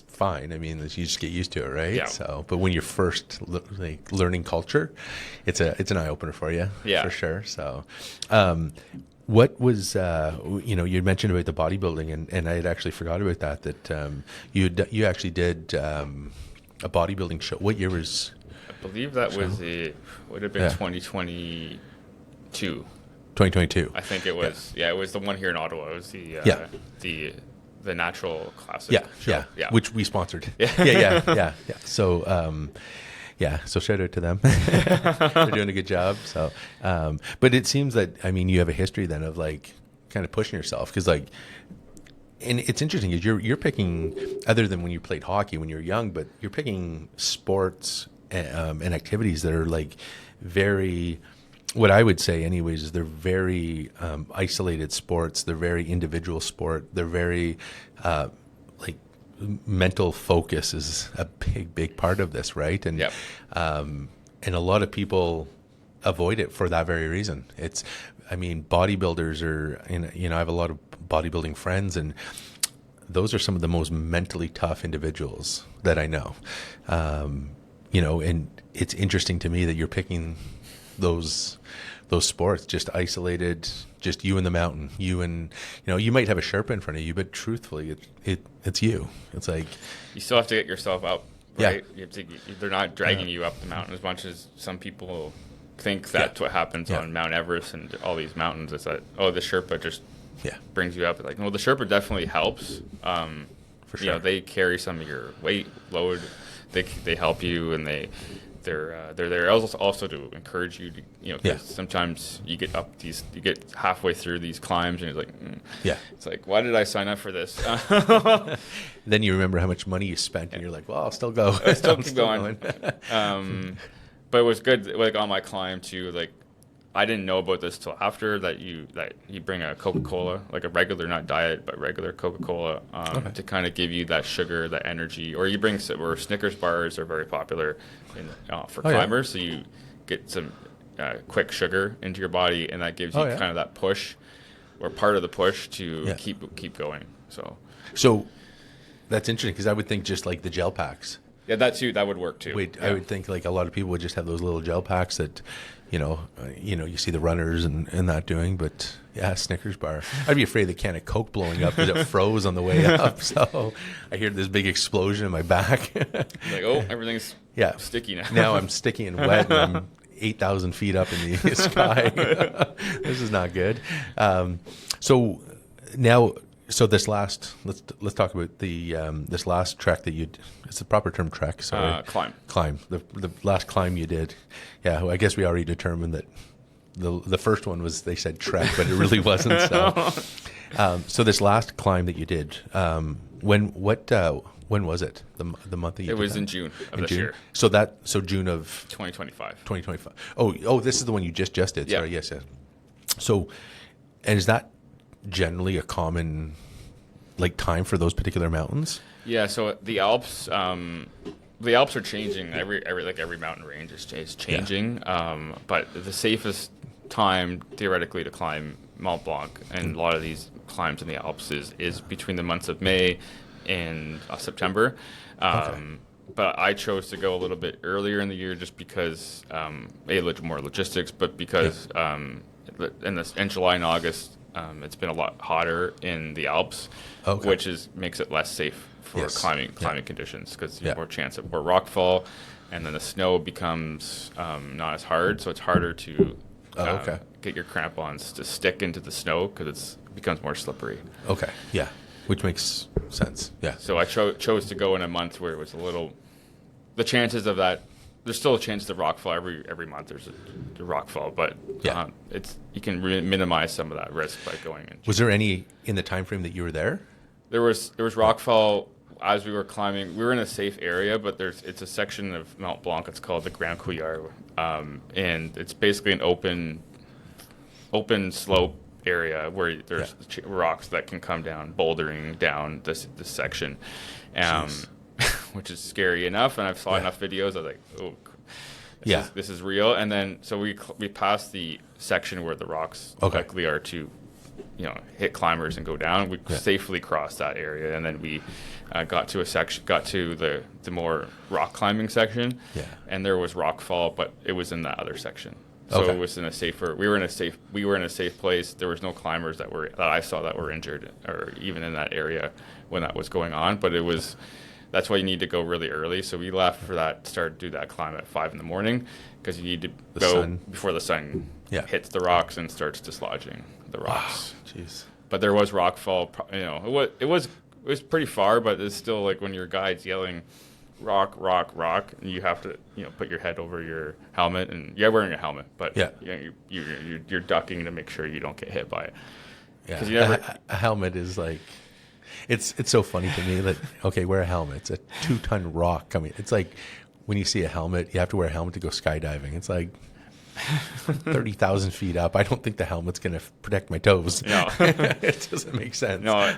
fine. I mean, you just get used to it, right? Yeah. So, but when you're first learning culture, it's an eye opener for you. Yeah. For sure. So, what was you mentioned about the bodybuilding, and I had actually forgot about that you actually did a bodybuilding show. What year was? I believe that would have been 2022. 2022. I think it was. Yeah, it was the one here in Ottawa. It was the Natural Classic show. Yeah, which we sponsored. Yeah. So, so shout out to them. They're doing a good job. So, but it seems that you have a history then of kind of pushing yourself, because and it's interesting is you're picking, other than when you played hockey when you were young, but you're picking sports and activities that are very. What I would say anyways is they're very isolated sports. They're very individual sport. They're very mental focus is a big part of this, right? And and a lot of people avoid it for that very reason. Bodybuilders are, I have a lot of bodybuilding friends, and those are some of the most mentally tough individuals that I know. And it's interesting to me that you're picking those sports, just isolated, just you and the mountain, you might have a Sherpa in front of you, but truthfully it's you. It's like you still have to get yourself up, right? They're not dragging you up the mountain as much as some people think that's what happens on Mount Everest and all these mountains. It's that the Sherpa just brings you up. Like, no, the Sherpa definitely helps. For sure. They carry some of your weight load. They help you, and they're there also to encourage you to, because sometimes you get halfway through these climbs and you're like, it's like, why did I sign up for this? Then you remember how much money you spent, and you're like, well, I'll still go. I still keep going. But it was good, on my climb too. I didn't know about this till after that you bring a Coca-Cola, a regular, not diet, but regular Coca-Cola, to kind of give you that sugar, that energy. Or you bring where Snickers bars are very popular for climbers, so you get some quick sugar into your body, and that gives you kind of that push, or part of the push to keep going. So that's interesting, because I would think just the gel packs. Yeah, that would work too. I would think a lot of people would just have those little gel packs that, you see the runners and that doing, but Snickers bar. I'd be afraid of the can of Coke blowing up because it froze on the way up. So I hear this big explosion in my back. Everything's sticky now. Now I'm sticky and wet, and I'm 8,000 feet up in the sky. This is not good. So this last, let's talk about this last trek that it's the proper term, trek. Sorry. Climb. The last climb you did. Yeah, well, I guess we already determined that the first one was, they said trek, but it really wasn't. So, so this last climb that you did, when was it? The month that you did It was that? in June of this year. So June of 2025. 2025. Oh, this is the one you just did. Sorry, yes. So, and is that generally a common like time for those particular mountains? Yeah. So the Alps are changing. Every mountain range is changing. But the safest time theoretically to climb Mont Blanc and a lot of these climbs in the Alps is between the months of May and September. But I chose to go a little bit earlier in the year just because more logistics, but because in July and August it's been a lot hotter in the Alps, which makes it less safe for climbing conditions, because you have more chance of more rockfall, and then the snow becomes not as hard, so it's harder to get your crampons to stick into the snow because it becomes more slippery. Okay, yeah, which makes sense. Yeah. So I chose to go in a month where it was the chances of that. There's still a chance of rockfall every month. There's a rockfall, but you can minimize some of that risk by going in. Was there any in the time frame that you were there? There was rockfall as we were climbing. We were in a safe area, but it's a section of Mont Blanc. It's called the Grand Couillard, and it's basically an open slope area where there's rocks that can come down, bouldering down this section. Which is scary enough, and I've saw enough videos. I was like, "Oh, this is real." And then so we passed the section where the rocks likely are to, hit climbers and go down. We safely crossed that area, and then we got to the more rock climbing section. Yeah. And there was rockfall, but it was in that other section. So it was in a safer. We were in a safe place. There was no climbers that I saw that were injured or even in that area when that was going on. But it was. That's why you need to go really early. So we left for that, started to do that climb at 5 in the morning, because you need to go before the sun hits the rocks and starts dislodging the rocks. Jeez. But there was rockfall. It was pretty far, but it's still like when your guide's yelling, rock, rock, rock, and you have to put your head over your helmet, and you're wearing a helmet, but you're ducking to make sure you don't get hit by it. Yeah, a helmet is like. It's so funny to me that, wear a helmet. It's a 2-ton rock. I mean, it's like when you see a helmet, you have to wear a helmet to go skydiving. It's like 30,000 feet up. I don't think the helmet's going to protect my toes. No. It doesn't make sense. No.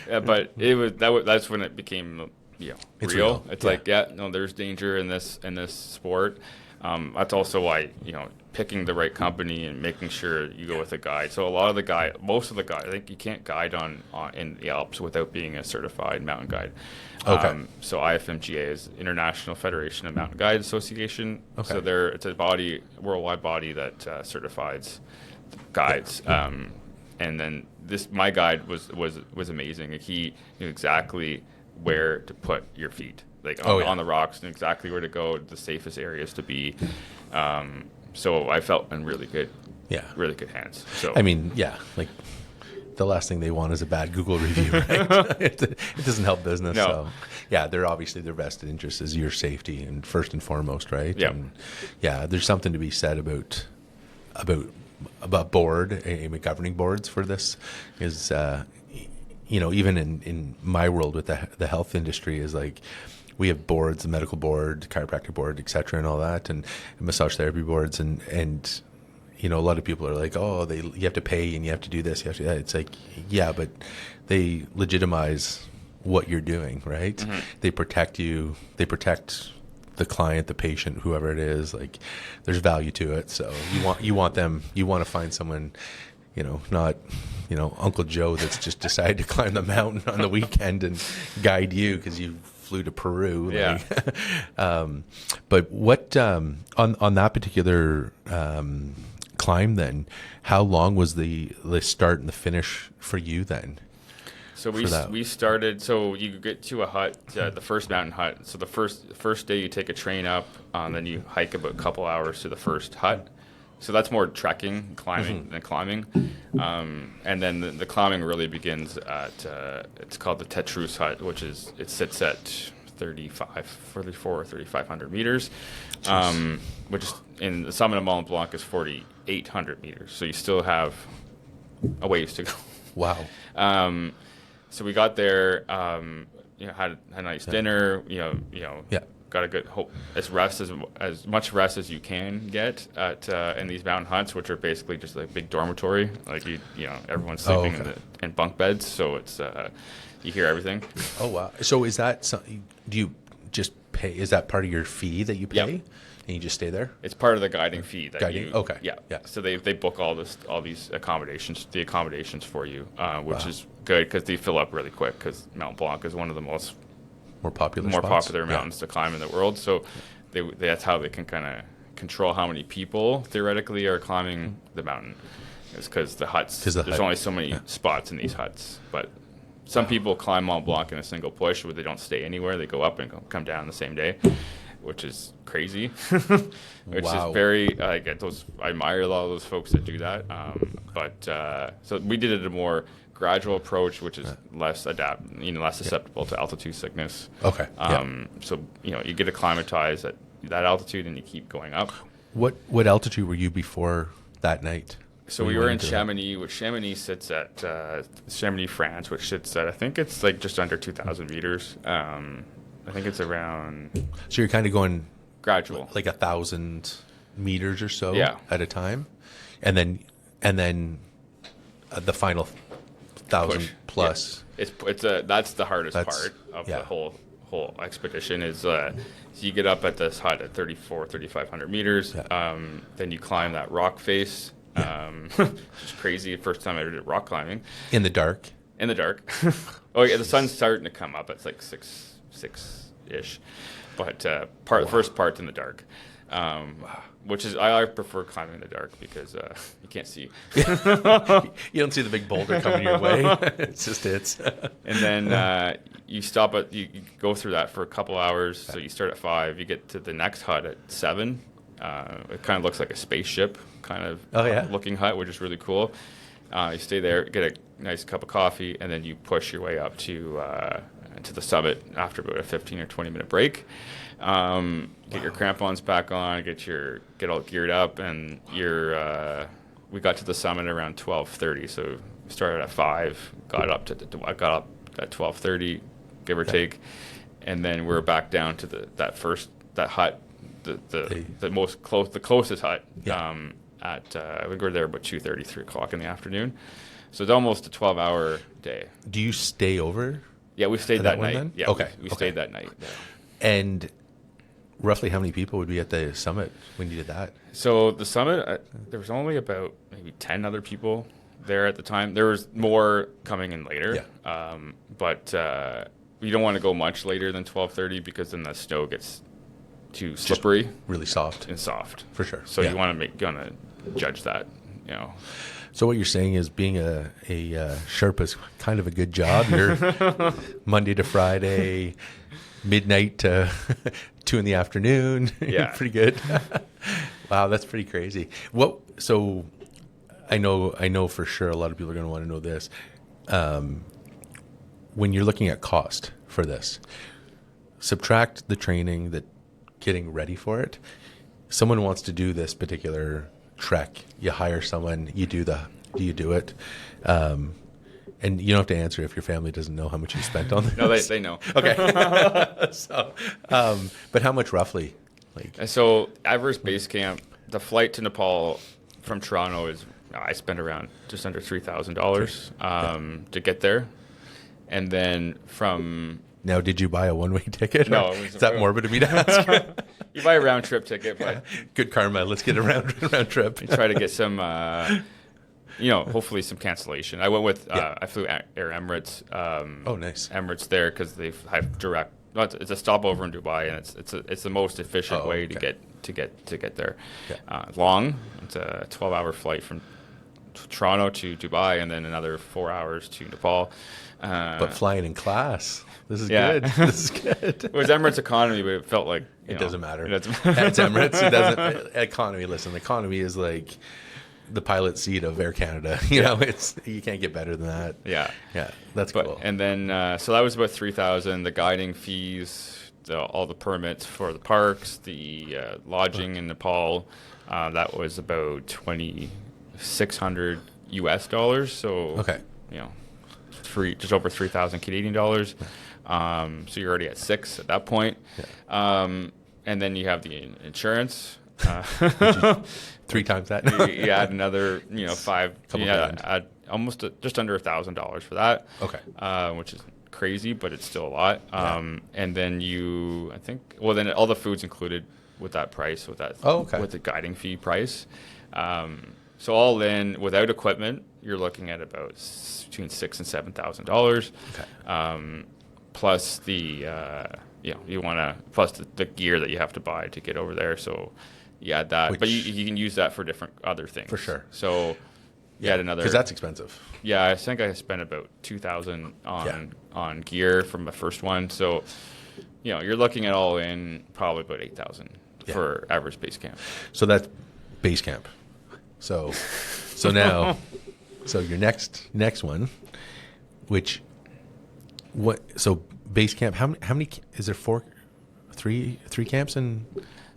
But that's when it became it's real. It's like, there's danger in this sport. That's also why, picking the right company and making sure you go with a guide. So most of the guide, I think you can't guide in the Alps without being a certified mountain guide. So IFMGA is International Federation of Mountain Guide Association. So it's a worldwide body that certifies guides. And then my guide was amazing. He knew exactly where to put your feet. On the rocks, and exactly where to go, the safest areas to be. So I felt in really good hands. So I mean, like the last thing they want is a bad Google review, right? It doesn't help business. No. So they're obviously their vested interest is your safety and first and foremost, right? Yeah. And there's something to be said about governing boards for this is even in my world with the health industry is like. We have boards, the medical board, chiropractic board, et cetera, and all that, and massage therapy boards, and a lot of people are like, you have to pay and you have to do this, you have to do that. It's like, but they legitimize what you're doing, right? Mm-hmm. They protect you. They protect the client, the patient, whoever it is. Like, there's value to it. So you want to find someone, not Uncle Joe that's just decided to climb the mountain on the weekend and guide you because you flew to Peru. But what on that particular climb then, how long was the start and the finish for you then? So we started. So you get to a hut, the first mountain hut. So the first day you take a train up, then you hike about a couple hours to the first hut. So that's more trekking, climbing than climbing. And then the climbing really begins at, it's called the Tétreus hut, it sits at 3,500 meters, which is in the summit of Mont Blanc is 40 800 meters. So you still have a ways to go. Wow. So we got there, had a nice dinner, got a good as much rest as you can get at in these mountain huts, which are basically just like big dormitory. Like everyone's sleeping in bunk beds, so it's you hear everything. Oh wow! So is that do you just pay? Is that part of your fee that you pay? Yep. And you just stay there? It's part of the guiding fee. Okay. Yeah. So they book all these accommodations for you, which is good because they fill up really quick because Mount Blanc is one of the more popular mountains to climb in the world. So that's how they can kind of control how many people theoretically are climbing the mountain. It's because there's only so many spots in these huts. But some people climb Mont Blanc in a single push where they don't stay anywhere. They go up and come down the same day, which is crazy. Which is very, I admire a lot of those folks that do that. So we did it a more gradual approach, which is less susceptible to altitude sickness. Okay. So you get acclimatized at that altitude and you keep going up. What altitude were you before that night? So we were in Chamonix, which Chamonix sits at Chamonix, France, which sits at, I think it's like just under 2,000 meters. I think it's around. So you're kind of going gradual, like 1,000 meters or so at a time, and then the final 1,000 plus. Yeah. That's the hardest part of the whole expedition is so you get up at this hut at 3,500 meters. Then you climb that rock face. Which is crazy. First time I ever did rock climbing in the dark. Oh yeah, the sun's starting to come up. It's like six-ish, but the first part's in the dark, which is I prefer climbing in the dark because you can't see. You don't see the big boulder coming your way. It's just And then you stop you go through that for a couple hours. So you start at 5. You get to the next hut at 7. It kind of looks like a spaceship kind of looking hut, which is really cool. You stay there, get a nice cup of coffee, and then you push your way up to the summit after about a 15 or 20 minute break. Get your crampons back on, get all geared up, and we got to the summit around 12:30. So we started at 5, got up at 12:30, give or take, and then we're back down to that hut. The closest hut at I think we're there about 2:30, 3 o'clock in the afternoon. So it's almost a 12-hour day. Do you stay over? Yeah, we stayed that night. Then? Yeah, okay. We stayed that night. Yeah. And roughly how many people would be at the summit when you did that? So the summit, there was only about maybe 10 other people there at the time. There was more coming in later. Yeah. But you don't want to go much later than 12:30 because then the snow gets too slippery, just really soft for sure. So you want to judge that, So what you're saying is being a Sherpa is kind of a good job. You're Monday to Friday, midnight to 2 in the afternoon. Yeah, pretty good. Wow, that's pretty crazy. So I know for sure a lot of people are going to want to know this. When you're looking at cost for this, subtract the training, that getting ready for it. Someone wants to do this particular trek. You hire someone. You do it? And you don't have to answer if your family doesn't know how much you spent on this. No, they know. Okay. So, but how much roughly? So Everest Base Camp, the flight to Nepal from Toronto is I spent around just under $3,000 to get there, and then from. Now, did you buy a one-way ticket? No. Is that morbid of me to ask? You buy a round-trip ticket, but... Good karma. Let's get a round trip. You try to get some, hopefully some cancellation. I went with, I flew Air Emirates. Oh, nice. Emirates there because they have direct... It's a stopover in Dubai, and it's the most efficient way to get there. Yeah. Long. It's a 12-hour flight from Toronto to Dubai, and then another 4 hours to Nepal. But flying in class. This is good. This is good. It was Emirates economy, but it felt like it doesn't matter. It's Emirates. It doesn't economy. Listen, economy is like the pilot seat of Air Canada. You know, you can't get better than that. Yeah, that's cool. And then so that was about $3,000. The guiding fees, all the permits for the parks, the lodging in Nepal, That was about $2,600 US. So okay, just over 3,000 Canadian dollars. So you're already at 6 at that point. Yeah. And then you have the insurance. 3 times that. You add another, 5. Add almost just under $1,000 for that. Okay. Which is crazy, but it's still a lot. And then then all the food's included with that price, with the guiding fee price. So all in, without equipment, you're looking at about between $6,000 and $7,000. Okay. Plus the plus the gear that you have to buy to get over there. So you add that, but you can use that for different other things. For sure. So you add another, because that's expensive. Yeah, I think I spent about $2,000 on gear from the first one. So you're looking at all in probably about $8,000 for Everest base camp. So that's base camp. So now, so your next one, so base camp, how many is there? 3 camps in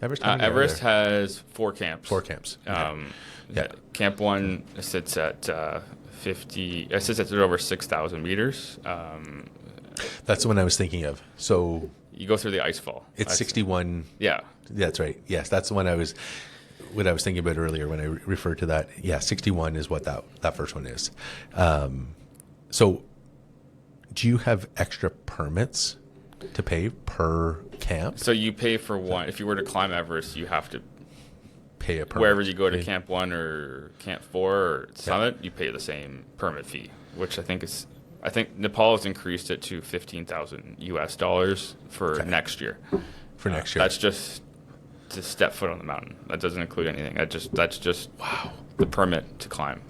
Everest? Everest has 4 camps. 4 camps. Okay. Camp 1 sits at 50. It sits at over 6,000 meters. That's the one I was thinking of. So you go through the ice fall. It's 61. Yeah, that's right. Yes, that's the one I was thinking about earlier when I referred to that. Yeah, 61 is what that first one is. So do you have extra permits to pay per camp? So you pay for one. If you were to climb Everest, you have to pay a permit. Wherever you go to Camp 1 or Camp 4 or Summit, you pay the same permit fee, which I think Nepal has increased it to $15,000 US for next year. For next year. That's just to step foot on the mountain. That doesn't include anything. That's just the permit to climb.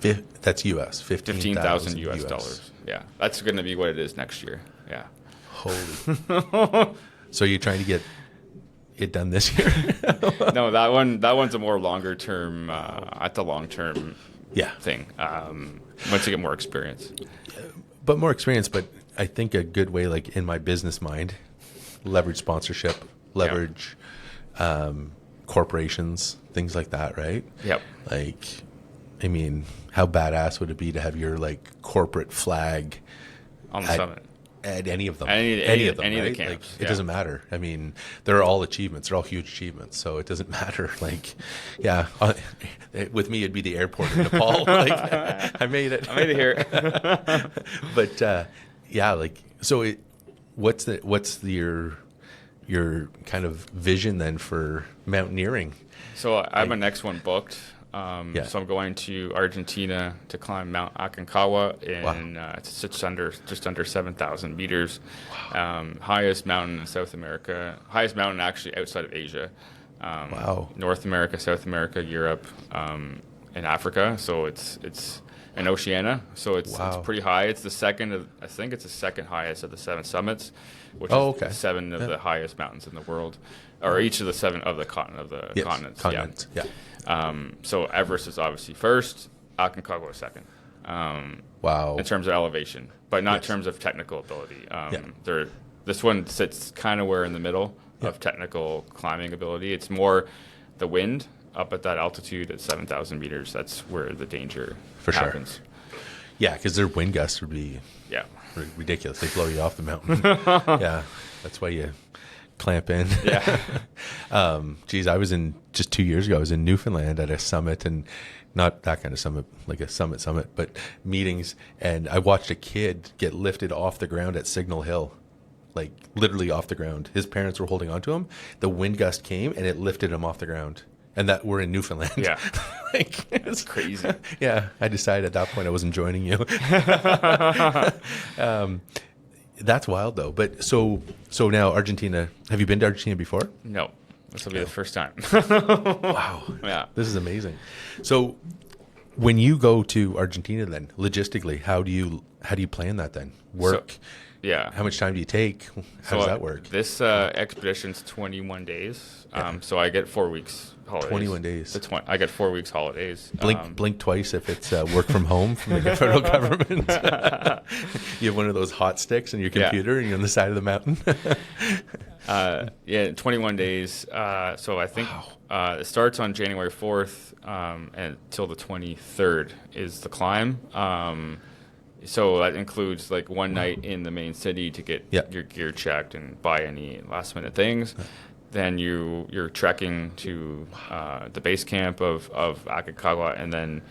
That's US. $15,000 US. Yeah, that's going to be what it is next year. Yeah. Holy. So you're trying to get it done this year? No, that one's a more longer term, at the long term thing. Once you get more experience. But I think a good way, like in my business mind, leverage sponsorship, leverage corporations, things like that, right? Yep. Like, I mean, how badass would it be to have your like corporate flag on the summit? At any of them, any of the right? camps. Like, it doesn't matter. I mean, they're all achievements. They're all huge achievements. So it doesn't matter. Like, with me, it'd be the airport in Nepal. Like, I made it. I made it here. But like, so what's your kind of vision then for mountaineering? So I have my next one booked. So I'm going to Argentina to climb Mount Aconcagua it's just under 7,000 meters. Wow. Highest mountain in South America. Highest mountain actually outside of Asia. North America, South America, Europe, and Africa. So it's in Oceania. So it's pretty high. It's the second highest of the 7 summits, which is 7 of the highest mountains in the world, or each of the 7 of the continents. Yeah. So Everest is obviously first, Aconcagua is second. In terms of elevation, but not in terms of technical ability. This one sits kind of where in the middle of technical climbing ability. It's more the wind up at that altitude at 7,000 meters. That's where the danger happens. Sure. Yeah, because their wind gusts would be ridiculous. They blow you off the mountain. That's why you clamp in. I was just 2 years ago, I was in Newfoundland at a summit, and not that kind of summit, like a summit, but meetings. And I watched a kid get lifted off the ground at Signal Hill, like literally off the ground. His parents were holding onto him. The wind gust came and it lifted him off the ground. And that we're in Newfoundland. Yeah. It's crazy. Yeah. I decided at that point I wasn't joining you. That's wild though. But so now Argentina, have you been to Argentina before? No. This will be the first time. Wow. Yeah. This is amazing. So when you go to Argentina then, logistically, how do how do you plan that then? Work? So, yeah. How much time do you take? How does that work? This expedition's 21 days. So I get 4 weeks holidays. 21 days. I get 4 weeks holidays. Blink twice if it's work from home from the federal government. You have one of those hot sticks in your computer and you're on the side of the mountain. 21 days. So I think it starts on January 4th until the 23rd is the climb. So that includes like one night in the main city to get your gear checked and buy any last minute things. Then you're trekking to the base camp of Aconcagua, and then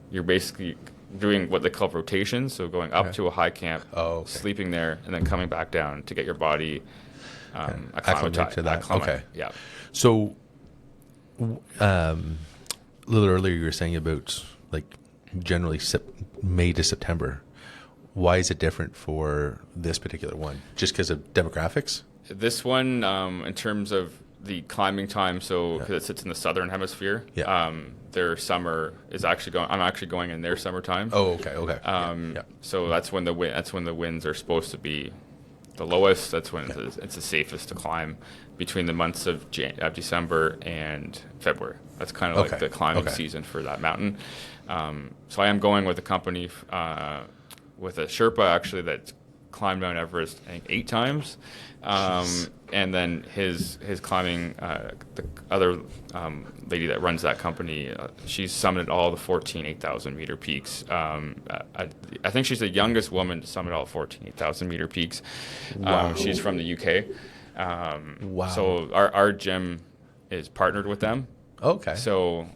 you're basically doing what they call rotations. So going up to a high camp, sleeping there, and then coming back down to get your body acclimatized to that. Okay. Yeah. So a little earlier you were saying about like generally May to September. Why is it different for this particular one? Just because of demographics? This one, in terms of the climbing time, because it sits in the southern hemisphere, their summer is actually going. I'm actually going in their summertime. Oh, okay. So that's when the winds are supposed to be the lowest. That's when it's the safest to climb between the months of December and February. That's kind of like the climbing season for that mountain. So I am going with a company with a Sherpa actually that climbed Mount Everest I think 8 times, and then his climbing the other lady that runs that company, she's summited all the 14 8,000 meter peaks. I think she's the youngest woman to summit all 14 8,000 meter peaks. Wow. She's from the UK. Wow. So our gym is partnered with them. Okay. So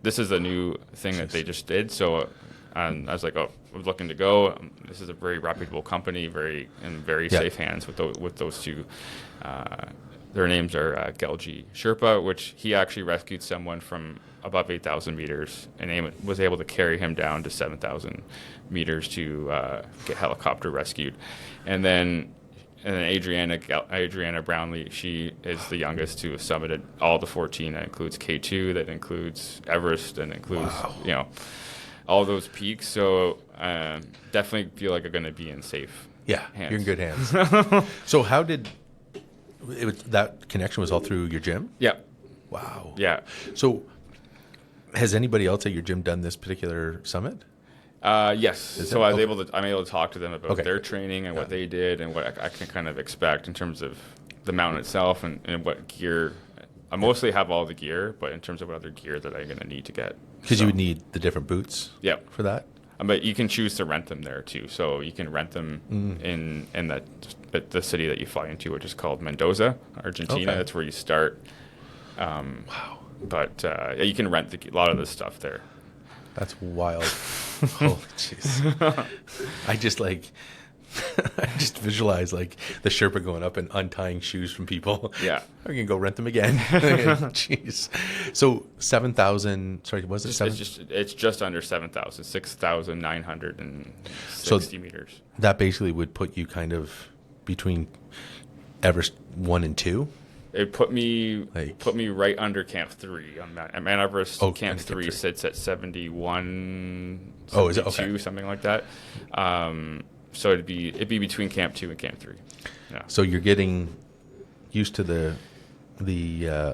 this is a new thing that they just did. So I was like, I was looking to go. This is a very reputable company, in very safe hands with those two. Their names are Gelji Sherpa, which he actually rescued someone from above 8,000 meters and was able to carry him down to 7,000 meters to get helicopter rescued. And then Adriana Brownlee, she is the youngest to have summited all the 14. That includes K2, that includes Everest, and includes all those peaks. So definitely feel like I'm going to be in safe hands. You're in good hands. So how did that connection was all through your gym? Yeah. Wow. Yeah. So has anybody else at your gym done this particular summit? Yes. So I'm able to talk to them about their training and what they did and what I can kind of expect in terms of the mountain itself and what gear. I mostly have all the gear, but in terms of what other gear that I'm going to need to get. Because you would need the different boots for that? But you can choose to rent them there too. So you can rent them in the city that you fly into, which is called Mendoza, Argentina. That's where you start. Wow. But you can rent a lot of this stuff there. That's wild. Holy jeez. I just visualize like the Sherpa going up and untying shoes from people. Yeah. I can go rent them again. Jeez. So 7,000, sorry, was it 7? It's just under 7,000, 6,960 meters. That basically would put you kind of between Everest 1 and 2? It put me right under Camp 3 on Mount Everest. Camp 3 sits at 71, 72, something like that. So it'd be between Camp 2 and Camp 3. Yeah. So you're getting used to the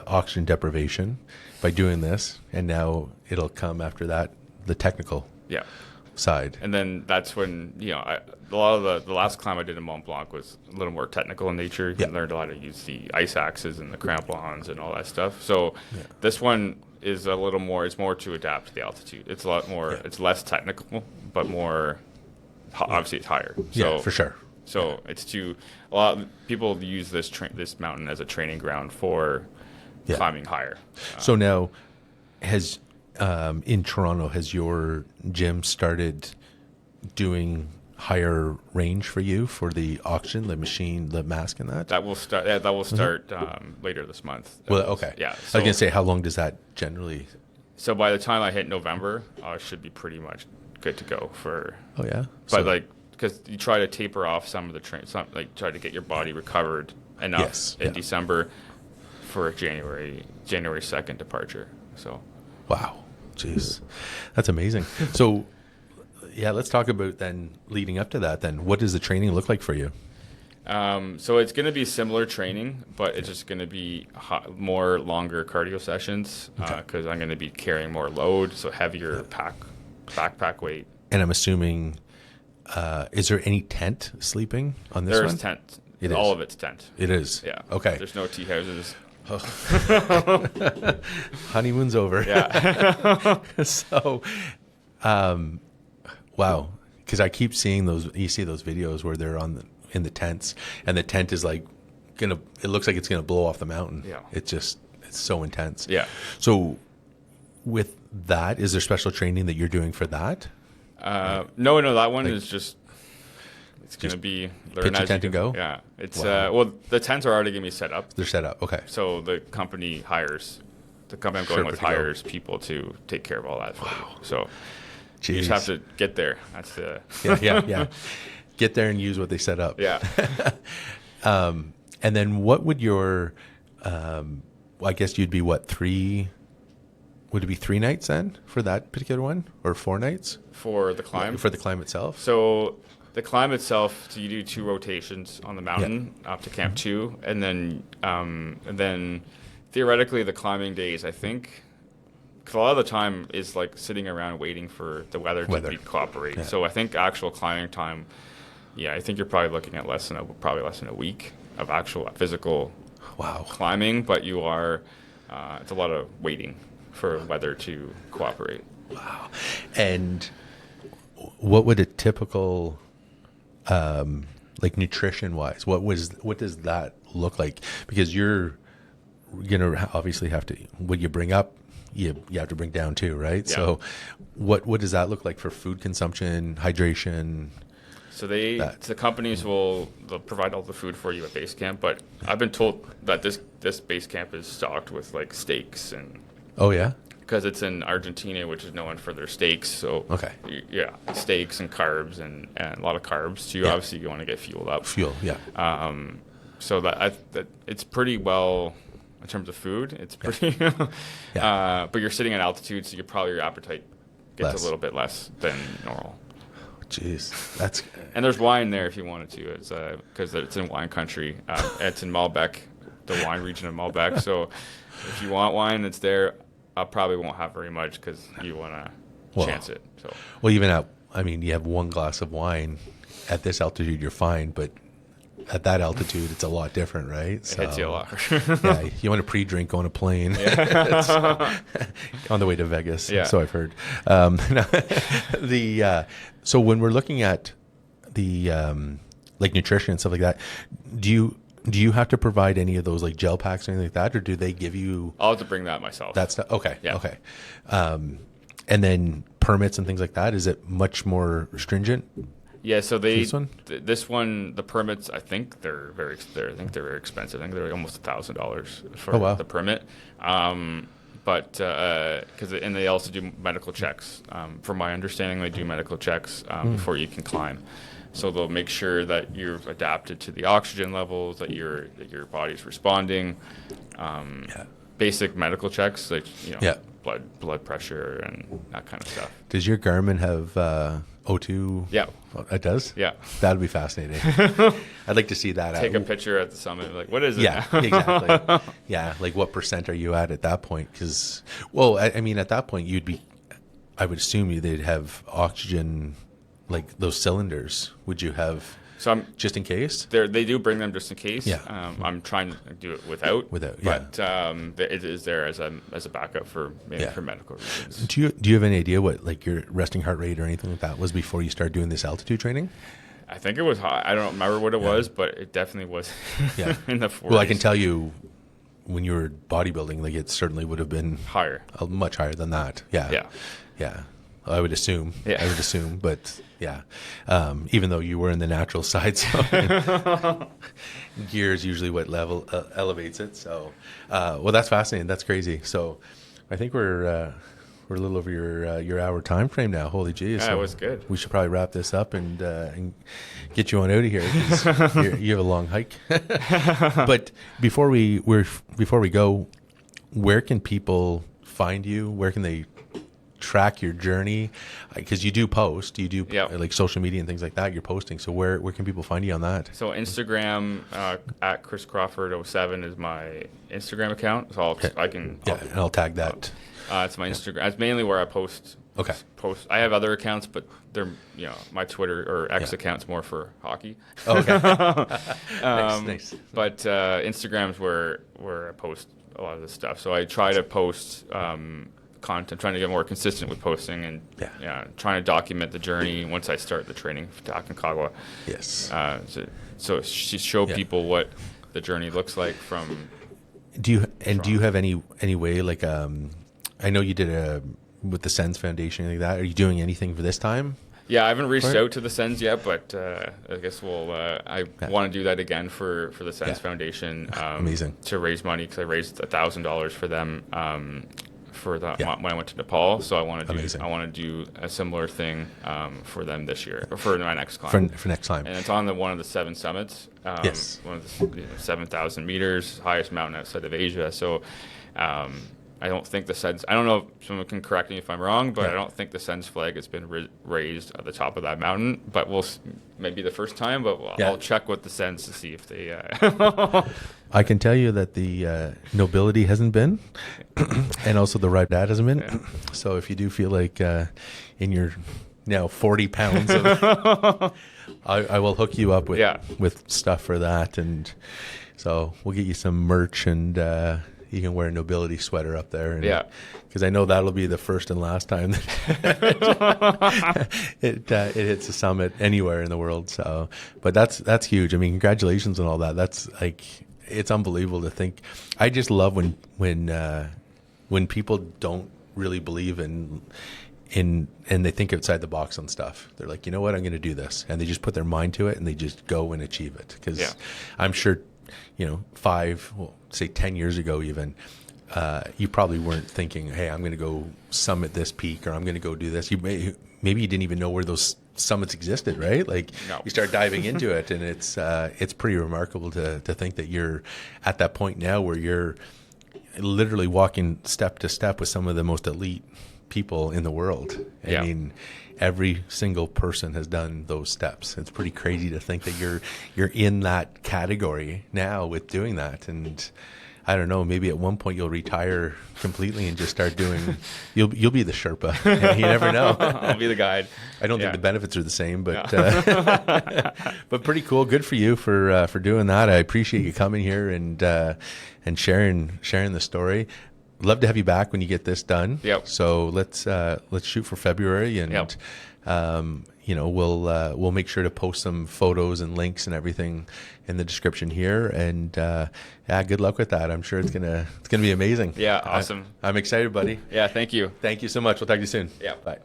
oxygen deprivation by doing this, and now it'll come after that the technical side. And then that's when a lot of the last climb I did in Mont Blanc was a little more technical in nature. You learned a lot to use the ice axes and the crampons and all that stuff. So this one is a little more. It's more to adapt to the altitude. It's a lot more. It's less technical, but more. Obviously, it's higher. So, for sure. So it's a lot of people use this mountain as a training ground for climbing higher. So now, in Toronto, has your gym started doing higher range for you for the oxygen, the machine, the mask, and that? That will start. Yeah, that will start later this month. Yeah. So, I was gonna say, how long does that generally? So by the time I hit November, I should be pretty much good to go for. Oh yeah. But because you try to taper off some of the try to get your body recovered enough in December for January 2nd departure. So. Wow. Jeez, that's amazing. So yeah, let's talk about then leading up to that. Then what does the training look like for you? So it's going to be similar training, but it's just going to be more longer cardio sessions because I'm going to be carrying more load, so heavier backpack weight. And I'm assuming, is there any tent sleeping on this one? There's tent. All of it's tent. It is? Yeah. Okay. There's no tea houses. Honeymoon's over. Yeah. So, wow. Because I keep seeing you see those videos where they're in the tents, and the tent is like it looks like it's gonna blow off the mountain. Yeah. It's so intense. Yeah. So with that, is there special training that you're doing for that? No, that one is just, it's going to be pitch a tent and go? Yeah. It's, well, the tents are already going to be set up. They're set up. Okay. So the company I'm going with hires people to take care of all that for you. So you just have to get there. That's the... Yeah. Get there and use what they set up. Yeah. And then what would your, I guess you'd be would it be 3 nights then for that particular one, or 4 nights? For the climb? For the climb itself? So the climb itself, so you do 2 rotations on the mountain up to Camp 2, and then theoretically the climbing days, I think, because a lot of the time is like sitting around waiting for the weather to cooperate. Yeah. So I think actual climbing time, I think you're probably looking at less than a week of actual physical climbing, but you are, it's a lot of waiting for weather to cooperate. Wow. And what would a typical, like nutrition wise, what does that look like? Because you're going to obviously have to, what you bring up, you have to bring down too, right? Yeah. So what does that look like for food consumption, hydration? So the companies they'll provide all the food for you at base camp, but I've been told that this base camp is stocked with like steaks and... Oh, yeah? Because it's in Argentina, which is known for their steaks. So, steaks and carbs and a lot of carbs. So, obviously, you want to get fueled up. So, that it's pretty well in terms of food. It's pretty... but you're sitting at altitude, so your appetite gets a little bit less than normal. Jeez. That's... And there's wine there if you wanted to. Because it's in wine country. It's in Malbec, the wine region of Malbec. So, if you want wine, it's there. I probably won't have very much because you want to chance it. So, even you have 1 glass of wine at this altitude, you're fine, but at that altitude, it's a lot different, right? It hits you a lot. You want a pre-drink on a plane on the way to Vegas. Yeah. So I've heard. So when we're looking at the like nutrition and stuff like that, do you have to provide any of those like gel packs or anything like that, or do they give you? I'll have to bring that myself. That's okay. Yeah. Okay. And then permits and things like that. Is it much more stringent? Yeah. So this one, the permits, I think they're very expensive. I think they're almost $1,000 for the permit. But and they also do medical checks. From my understanding, they do medical checks before you can climb. So they'll make sure that you've adapted to the oxygen levels, that your body's responding. Basic medical checks, like blood pressure and that kind of stuff. Does your Garmin have O2? Yeah, it does. Yeah, that'd be fascinating. I'd like to see that. Take a picture at the summit. Like, what is it? Yeah, exactly. Yeah, like what % are you at that point? Because, at that point you'd be. I would assume they'd have oxygen. Like those cylinders, would you have just in case? They do bring them just in case. Yeah. I'm trying to do it without. Yeah. But it is there as a backup for medical reasons. Do you have any idea what like your resting heart rate or anything like that was before you started doing this altitude training? I think it was high. I don't remember what it was, but it definitely was in the 40s. Well, I can tell you when you were bodybuilding, like it certainly would have been higher, much higher than that. Yeah. I would assume. But even though you were in the natural side, so gear is usually what level elevates it. So, that's fascinating. That's crazy. So, I think we're a little over your hour time frame now. Holy geez! Yeah, it was good. We should probably wrap this up and get you on out of here because you have a long hike. But before we go, where can people find you? Where can they track your journey? Because you do post, you do Yep. like social media and things like that. You're posting. So where can people find you on that? So Instagram at Chris Crawford 07 is my Instagram account. So And I'll tag that. It's my Instagram. It's mainly where I post. Okay. I have other accounts, but they're my Twitter or X account's more for hockey. Okay. Nice. But Instagram's where I post a lot of this stuff. So I try to post content, trying to get more consistent with posting, and trying to document the journey once I start the training to Aconcagua. Yes. So show people what the journey looks like from. Do you have any way, like I know you did with the Sens Foundation like that. Are you doing anything for this time? Yeah, I haven't reached out to the Sens yet, but I guess I want to do that again for the Sens Foundation. Amazing. To raise money, because I raised $1,000 for them when I went to Nepal. So I want to do a similar thing for them this year, or for my next climb. For next time. And it's on one of the 7 summits. Yes. One of the 7,000 meters, highest mountain outside of Asia. So. I don't think the Sens. I don't know if someone can correct me if I'm wrong, but I don't think the Sens flag has been raised at the top of that mountain. But maybe the first time. But I'll check with the Sens to see if they. I can tell you that the nobility hasn't been, and also the right dad hasn't been. Yeah. So if you do feel like in your now 40 pounds of, I will hook you up with stuff for that, and so we'll get you some merch and. You can wear a nobility sweater up there. Because I know that'll be the first and last time that it hits the summit anywhere in the world. So, but that's huge. I mean, congratulations on all that. That's like, it's unbelievable to think. I just love when people don't really believe in and they think outside the box on stuff. They're like, you know what, I'm going to do this. And they just put their mind to it and they just go and achieve it. Because I'm sure, 10 years ago even, you probably weren't thinking, hey, I'm going to go summit this peak, or I'm going to go do this. Maybe you didn't even know where those summits existed, right? Like you start diving into it, and it's pretty remarkable to think that you're at that point now where you're literally walking step to step with some of the most elite people in the world. I mean, every single person has done those steps. It's pretty crazy to think that you're in that category now with doing that. And I don't know, maybe at one point you'll retire completely and just start doing. You'll be the Sherpa. You never know. I'll be the guide. I don't think the benefits are the same, but but pretty cool. Good for you for doing that. I appreciate you coming here and sharing the story. Love to have you back when you get this done. Yep. So let's shoot for February, and we'll make sure to post some photos and links and everything in the description here. And good luck with that. I'm sure it's gonna be amazing. Yeah, awesome. I'm excited, buddy. Yeah, thank you. Thank you so much. We'll talk to you soon. Yeah, bye.